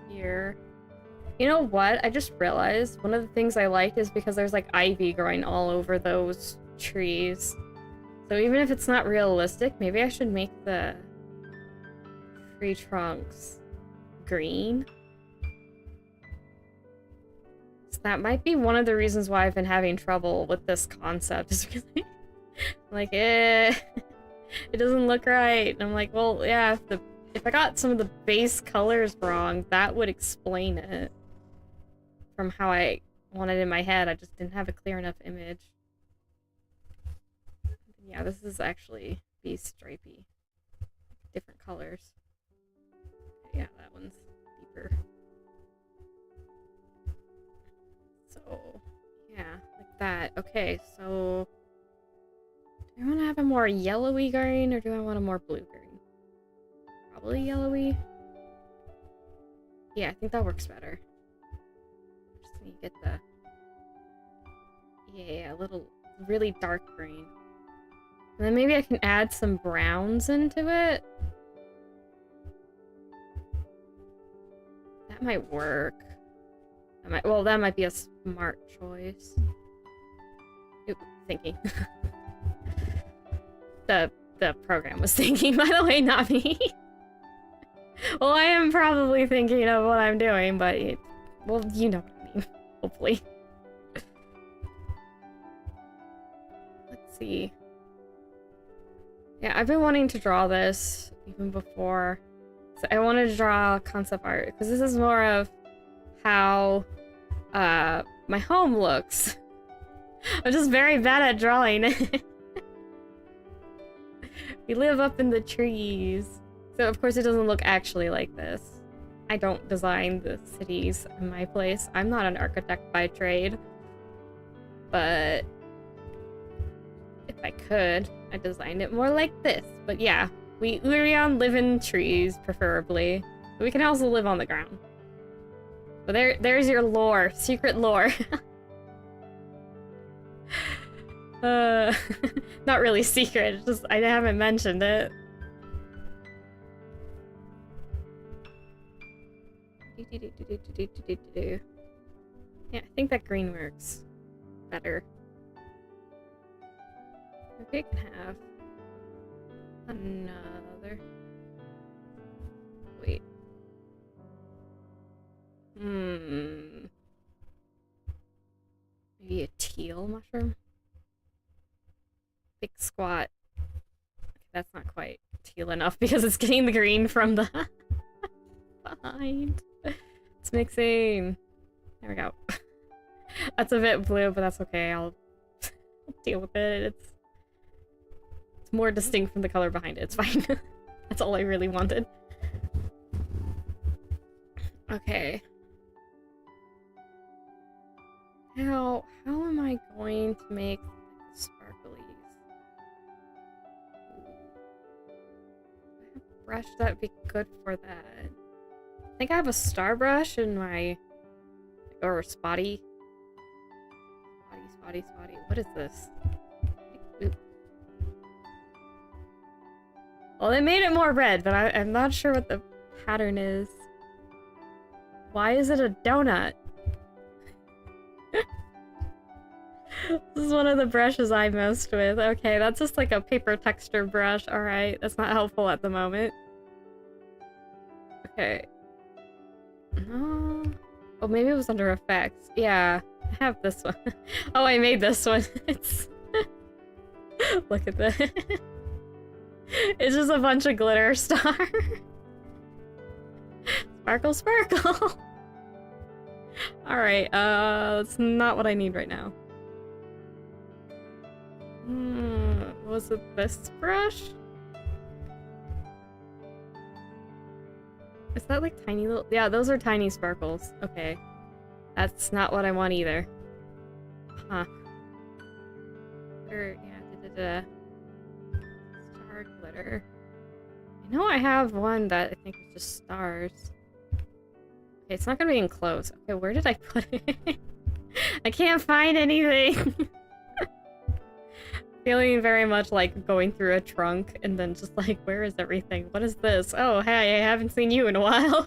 Here. You know what? I just realized one of the things I like is because there's like ivy growing all over those trees. So even if it's not realistic, maybe I should make the tree trunks green. So that might be one of the reasons why I've been having trouble with this concept, is because like, it doesn't look right. And I'm like, well, yeah, if I got some of the base colors wrong, that would explain it. From how I wanted in my head, I just didn't have a clear enough image. Yeah, this is actually be stripy. Different colors. Yeah, that one's deeper. So, yeah, like that. Okay, so do I want to have a more yellowy green or do I want a more blue green? Probably yellowy. Yeah, I think that works better. Just need to get the... Yeah, a little really dark green. And then maybe I can add some browns into it. That might work. Well, that might be a smart choice. Oop, thinking. The program was thinking, by the way, not me. Well, I am probably thinking of what I'm doing, but well, you know what I mean. Hopefully. Let's see. Yeah, I've been wanting to draw this even before. So I wanted to draw concept art because this is more of how my home looks. I'm just very bad at drawing it. We live up in the trees. So of course it doesn't look actually like this. I don't design the cities in my place. I'm not an architect by trade. But if I could, I'd design it more like this. But yeah, we Urion live in trees, preferably. But we can also live on the ground. But there's your lore. Secret lore. Not really secret, it's just I haven't mentioned it. Yeah, I think that green works better. Maybe I can have another. Wait. Maybe a teal mushroom? Big squat. Okay, that's not quite teal enough because it's getting the green from the behind. It's mixing. There we go. That's a bit blue, but that's okay. I'll deal with it. It's more distinct from the color behind it. It's fine. That's all I really wanted. Okay. How am I going to make sparklies? I have a brush that'd be good for that. I think I have a star brush in my... or spotty. Spotty. What is this? Oop. Well, they made it more red, but I'm not sure what the pattern is. Why is it a donut? This is one of the brushes I messed with. Okay, that's just like a paper texture brush. Alright, that's not helpful at the moment. Okay. Oh, maybe it was under effects. Yeah, I have this one. Oh, I made this one. It's... Look at this. It's just a bunch of glitter stars. Sparkle, sparkle. Alright, that's not what I need right now. Was it this brush? Is that like tiny little... Yeah, those are tiny sparkles. Okay. That's not what I want either. Huh. Or, yeah, Star glitter. I know I have one that I think is just stars. Okay, it's not gonna be enclosed. Okay, where did I put it? I can't find anything! Feeling very much like going through a trunk and then just like, where is everything? What is this? Oh, hey, I haven't seen you in a while.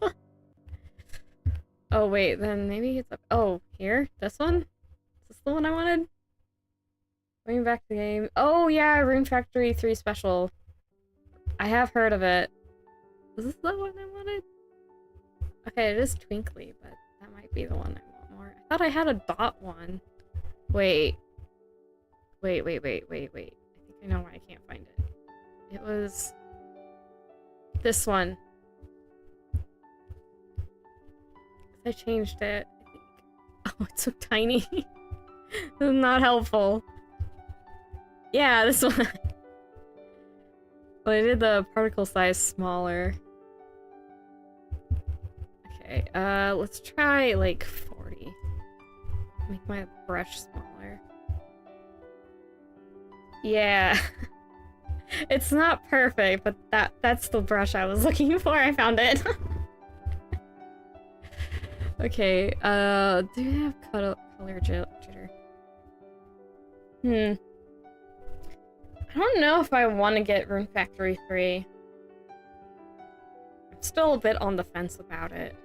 Oh, wait, then maybe it's up. Oh, here? This one? Is this the one I wanted? Going back to the game. Oh, yeah, Rune Factory 3 Special. I have heard of it. Is this the one I wanted? Okay, it is twinkly, but that might be the one I want more. I thought I had a dot one. Wait. Wait. I think I know why I can't find it. It was... this one. I changed it, I think. Oh, it's so tiny. This is not helpful. Yeah, this one. Well, I did the particle size smaller. Okay, let's try like 40. Make my brush smaller. Yeah. It's not perfect, but that's the brush I was looking for. I found it. Okay, do you have color jitter? I don't know if I want to get Rune Factory 3. I'm still a bit on the fence about it.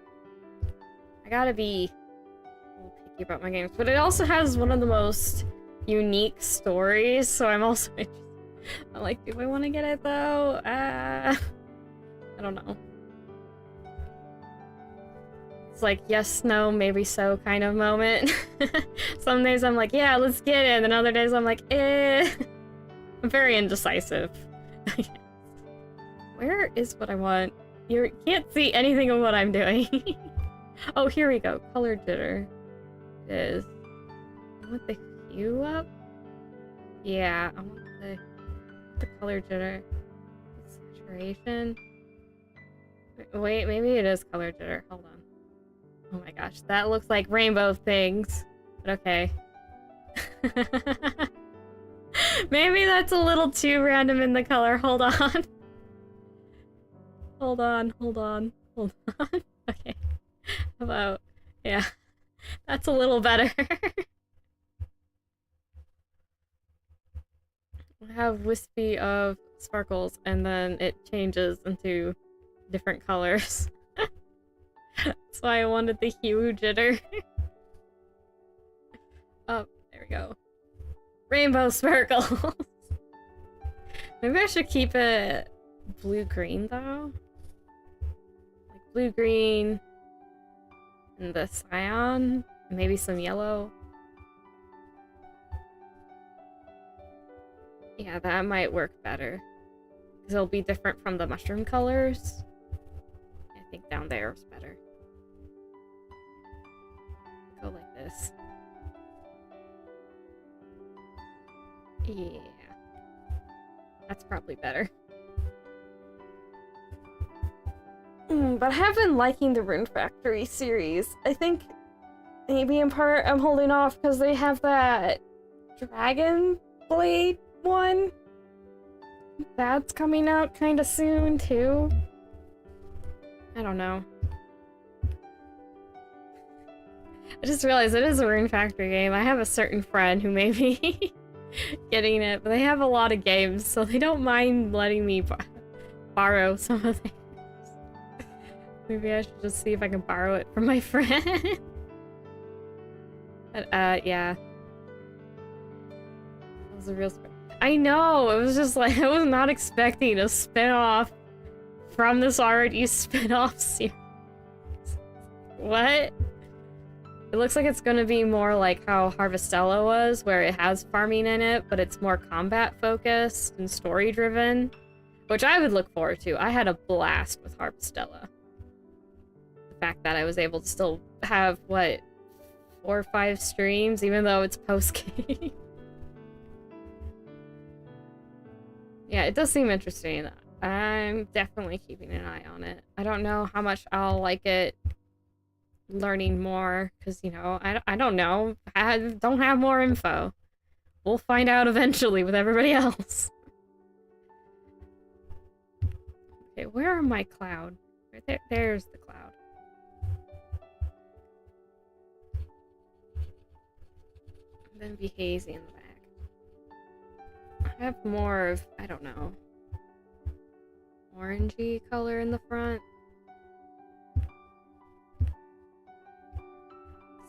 I gotta be a little picky about my games, but it also has one of the most unique stories, so I'm also interested. I'm like, do I want to get it though? I don't know. It's like yes, no, maybe so kind of moment. Some days I'm like, yeah, let's get it, and then other days I'm like, eh. I'm very indecisive. Where is what I want? You can't see anything of what I'm doing. Oh, here we go. Color jitter. It is. I want the hue up? Yeah, I want the color jitter. Saturation. Wait, maybe it is color jitter. Hold on. Oh my gosh, that looks like rainbow things. But okay. Maybe that's a little too random in the color. Hold on. Hold on. Okay. How about Yeah, that's a little better. I have wispy of sparkles, and then it changes into different colors. That's why I wanted the hue jitter. Oh, there we go. Rainbow sparkles! Maybe I should keep it blue-green, though? Like blue-green, and the cyan, and maybe some yellow. Yeah, that might work better. Because it'll be different from the mushroom colors. I think down there is better. Go like this. Yeah. That's probably better. But I have been liking the Rune Factory series. I think maybe in part I'm holding off because they have that Dragon Blade one. That's coming out kind of soon too. I don't know. I just realized it is a Rune Factory game. I have a certain friend who may be getting it, but they have a lot of games, so they don't mind letting me borrow some of theirs. Maybe I should just see if I can borrow it from my friend. But, yeah. It was a real I know! It was just like, I was not expecting a spin-off from this already spin-off series. What? It looks like it's gonna be more like how Harvestella was, where it has farming in it, but it's more combat-focused and story-driven, which I would look forward to. I had a blast with Harvestella. The fact that I was able to still have, what, 4 or 5 streams, even though it's post-game. Yeah, it does seem interesting. I'm definitely keeping an eye on it. I don't know how much I'll like it learning more, because, you know, I don't know. I don't have more info. We'll find out eventually with everybody else. Okay, where are my cloud? Right there, there's the cloud. And then be hazy in the back. I have more of, I don't know, orangey color in the front.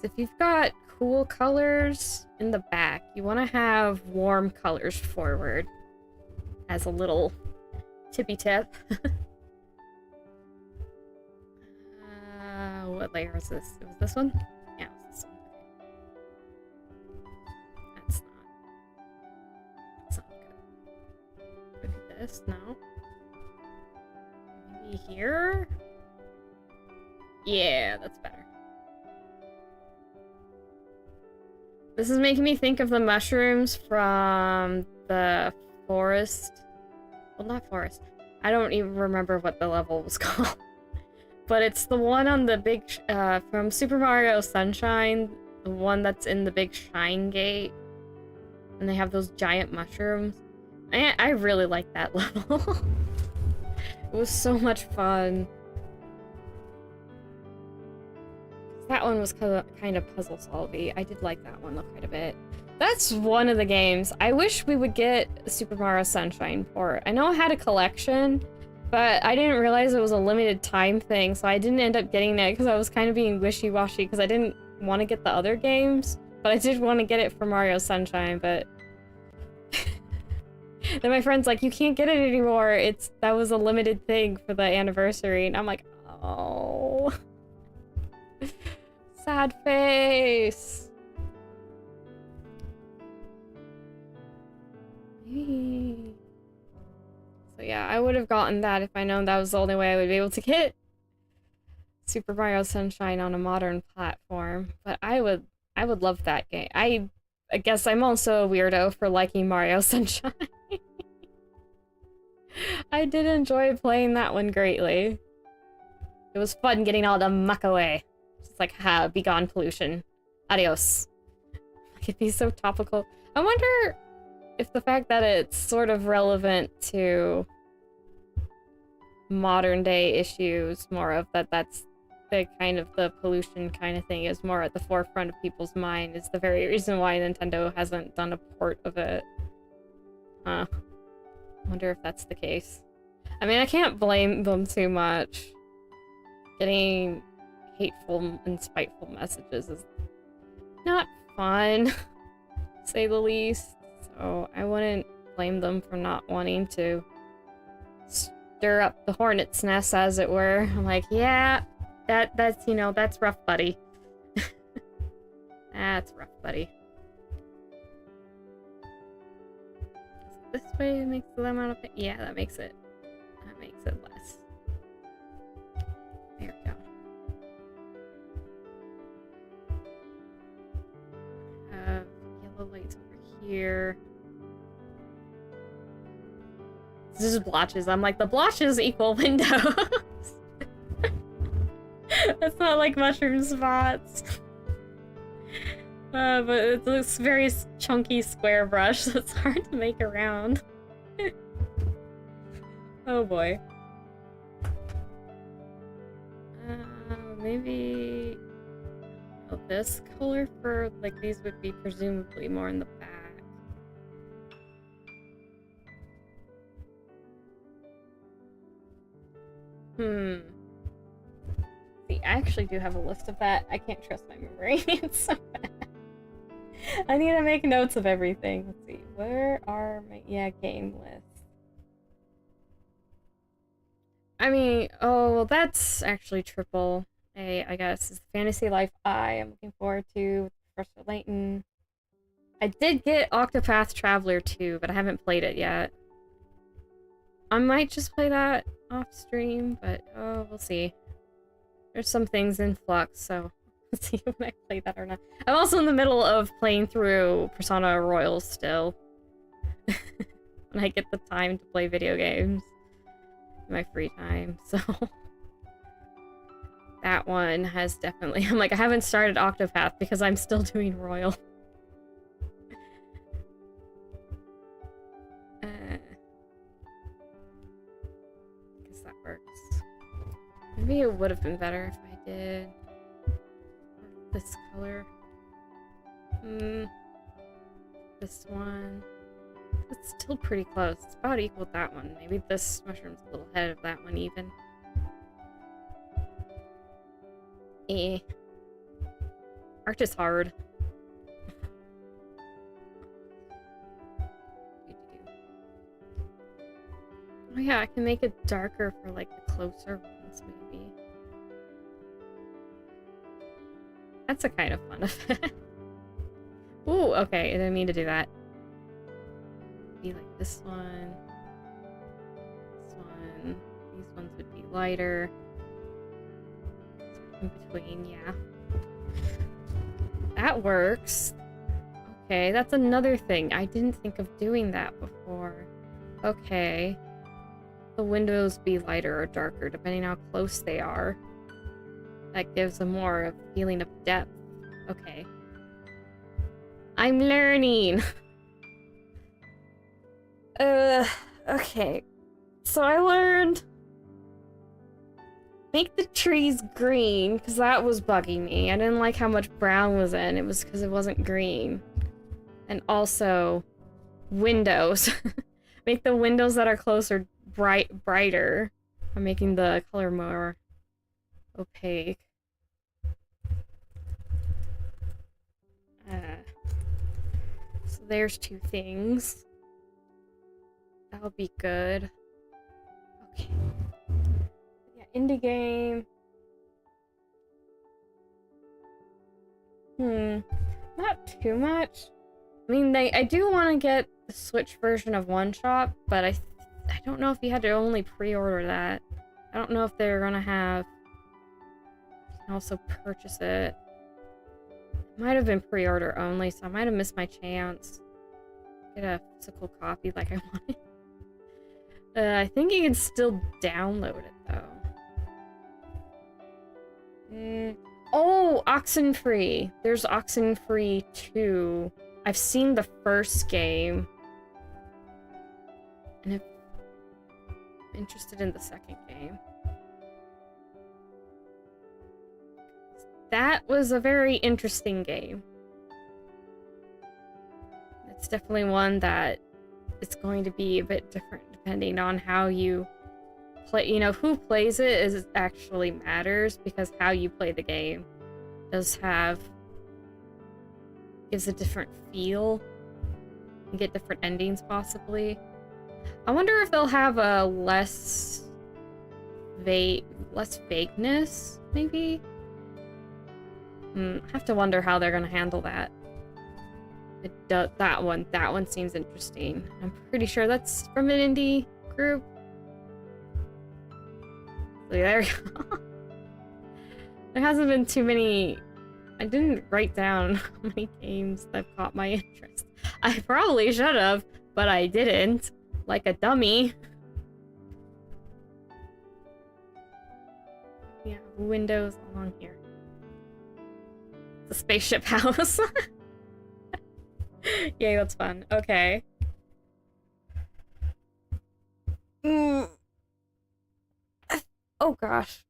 If you've got cool colors in the back, you want to have warm colors forward as a little tippy tip. What layer was this? It was this one? Yeah, it was this one. That's not good. Maybe this? No. Maybe here? Yeah, that's better. This is making me think of the mushrooms from the forest. Well, not forest. I don't even remember what the level was called. But it's the one on the big, from Super Mario Sunshine, the one that's in the big Shine Gate. And they have those giant mushrooms. I really like that level. It was so much fun. That one was kind of puzzle-solvy. I did like that one quite a bit. That's one of the games. I wish we would get a Super Mario Sunshine port. I know I had a collection, but I didn't realize it was a limited time thing, so I didn't end up getting it because I was kind of being wishy-washy because I didn't want to get the other games, but I did want to get it for Mario Sunshine, but... Then my friend's like, you can't get it anymore. That was a limited thing for the anniversary, and I'm like, oh... Sad face. So yeah, I would have gotten that if I known that was the only way I would be able to get Super Mario Sunshine on a modern platform. But I would love that game. I guess I'm also a weirdo for liking Mario Sunshine. I did enjoy playing that one greatly. It was fun getting all the muck away. It's like, ha, be gone, pollution. Adios. Like, it'd be so topical. I wonder if the fact that it's sort of relevant to modern day issues, more of that's the kind of the pollution kind of thing is more at the forefront of people's mind is the very reason why Nintendo hasn't done a port of it. Huh. Wonder if that's the case. I mean, I can't blame them too much. Getting hateful and spiteful messages is not fun, to say the least. So I wouldn't blame them for not wanting to stir up the hornet's nest, as it were. I'm like, yeah, that's, you know, that's rough, buddy. That's rough, buddy. This way makes the amount of... Yeah, that makes it less. There we go. Yellow lights over here. This is blotches. I'm like, the blotches equal windows. It's not like mushroom spots. But it's this very chunky square brush, so it's hard to make around. Oh boy. Maybe... Oh, this color for, like, these would be presumably more in the back. See, I actually do have a list of that. I can't trust my memory. It's so bad. I need to make notes of everything. Let's see. Where are my... Yeah, game lists. I mean, oh, well, that's actually triple A, I guess. Is Fantasy Life I. I'm looking forward to Professor Layton. I did get Octopath Traveler 2, but I haven't played it yet. I might just play that off stream, but oh, we'll see. There's some things in flux, so let's see when I play that or not. I'm also in the middle of playing through Persona Royals still. When I get the time to play video games. In my free time, so... That one has definitely... I'm like, I haven't started Octopath because I'm still doing Royal. Guess that works. Maybe it would have been better if I did... this color. This one. It's still pretty close. It's about equal with that one. Maybe this mushroom's a little ahead of that one even. Art is hard. Oh yeah, I can make it darker for like the closer ones maybe. That's a kind of fun effect. Ooh, okay, I didn't mean to do that. Be like this one. This one. These ones would be lighter. In between, yeah. That works. Okay, that's another thing. I didn't think of doing that before. Okay. The windows be lighter or darker, depending how close they are. That gives them more of a feeling of depth. Okay. I'm learning! Okay. So I learned... Make the trees green, because that was bugging me. I didn't like how much brown was in. It was because it wasn't green. And also, windows. Make the windows that are closer brighter. I'm making the color more opaque. So there's two things. That'll be good. Okay. Yeah, indie game. Not too much. I mean, I do want to get the Switch version of One Shot, but I don't know if you had to only pre-order that. I don't know if they're gonna have... You can also purchase it. It might have been pre-order only, so I might have missed my chance. Get a physical copy like I wanted. I think you can still download it, though. Oh, Oxenfree! There's Oxenfree 2. I've seen the first game. And I'm interested in the second game. that was a very interesting game. It's definitely one that it's going to be a bit different depending on how you play. You know, who plays it is actually matters, because how you play the game gives a different feel. You get different endings possibly. I wonder if they'll have a less vagueness, maybe? I have to wonder how they're gonna handle that. That one seems interesting. I'm pretty sure that's from an indie group. So there we go. There hasn't been too many... I didn't write down how many games that caught my interest. I probably should have, but I didn't. Like a dummy. Yeah, windows along here. The spaceship house. Yay, that's fun. Okay. Oh gosh.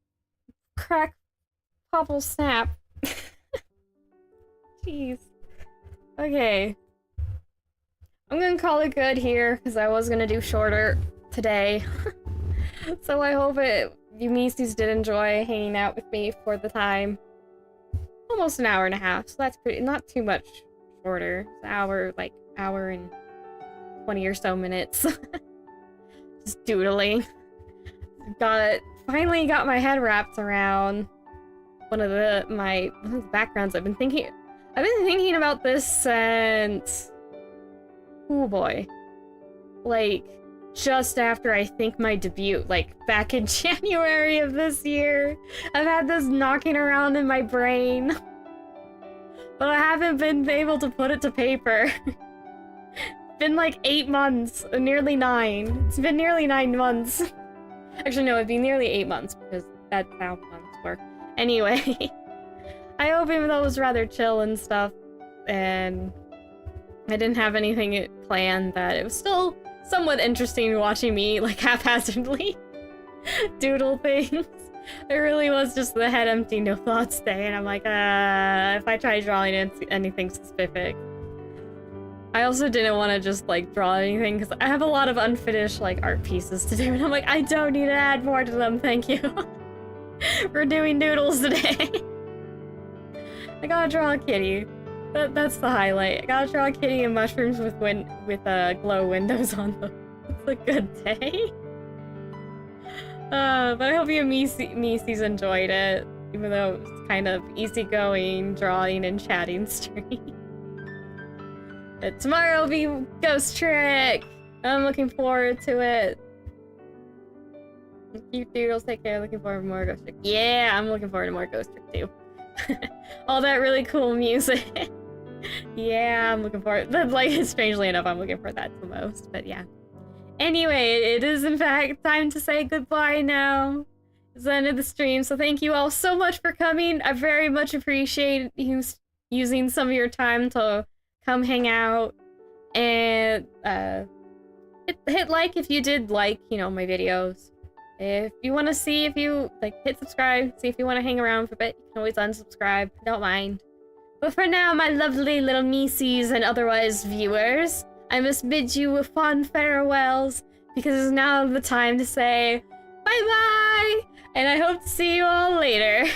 Crack, popple, snap. Jeez. Okay. I'm gonna call it good here, because I was gonna do shorter today. So I hope you Mises did enjoy hanging out with me for the time. Almost an hour and a half, so that's not too much shorter. It's an hour and 20 or so minutes. Just doodling. Finally got my head wrapped around one of the backgrounds. I've been thinking about this since, oh boy, like just after I think my debut, like back in January of this year. I've had this knocking around in my brain, but I haven't been able to put it to paper. It's been like 8 months, nearly 9. It's been nearly 9 months. Actually, no, it'd be nearly 8 months, because that's how months work. Anyway, I hope even though it was rather chill and stuff, and I didn't have anything planned, that it was still somewhat interesting watching me, like, haphazardly doodle things. It really was just the head empty, no thoughts day, and I'm like, if I try drawing anything specific. I also didn't want to just, like, draw anything, because I have a lot of unfinished, like, art pieces to do, and I'm like, I don't need to add more to them, thank you. We're doing doodles today. I gotta draw a kitty. That's the highlight. I gotta draw a kitty and mushrooms with glow windows on them. It's a good day. But I hope you Mises enjoyed it, even though it was kind of easygoing drawing and chatting stream. But tomorrow will be Ghost Trick! I'm looking forward to it. Cute doodles, take care. Looking forward to more Ghost Trick. Yeah, I'm looking forward to more Ghost Trick too. All that really cool music. Yeah, I'm looking forward. Like, strangely enough, I'm looking for that the most. But yeah. Anyway, it is in fact time to say goodbye now. It's the end of the stream, so thank you all so much for coming. I very much appreciate you using some of your time to come hang out. And hit like if you did like, you know, my videos. If you want to see, if you like, hit subscribe. See if you want to hang around for a bit. You can always unsubscribe. Don't mind. But for now, my lovely little Mises and otherwise viewers, I must bid you fond farewells, because it's now the time to say bye-bye! And I hope to see you all later.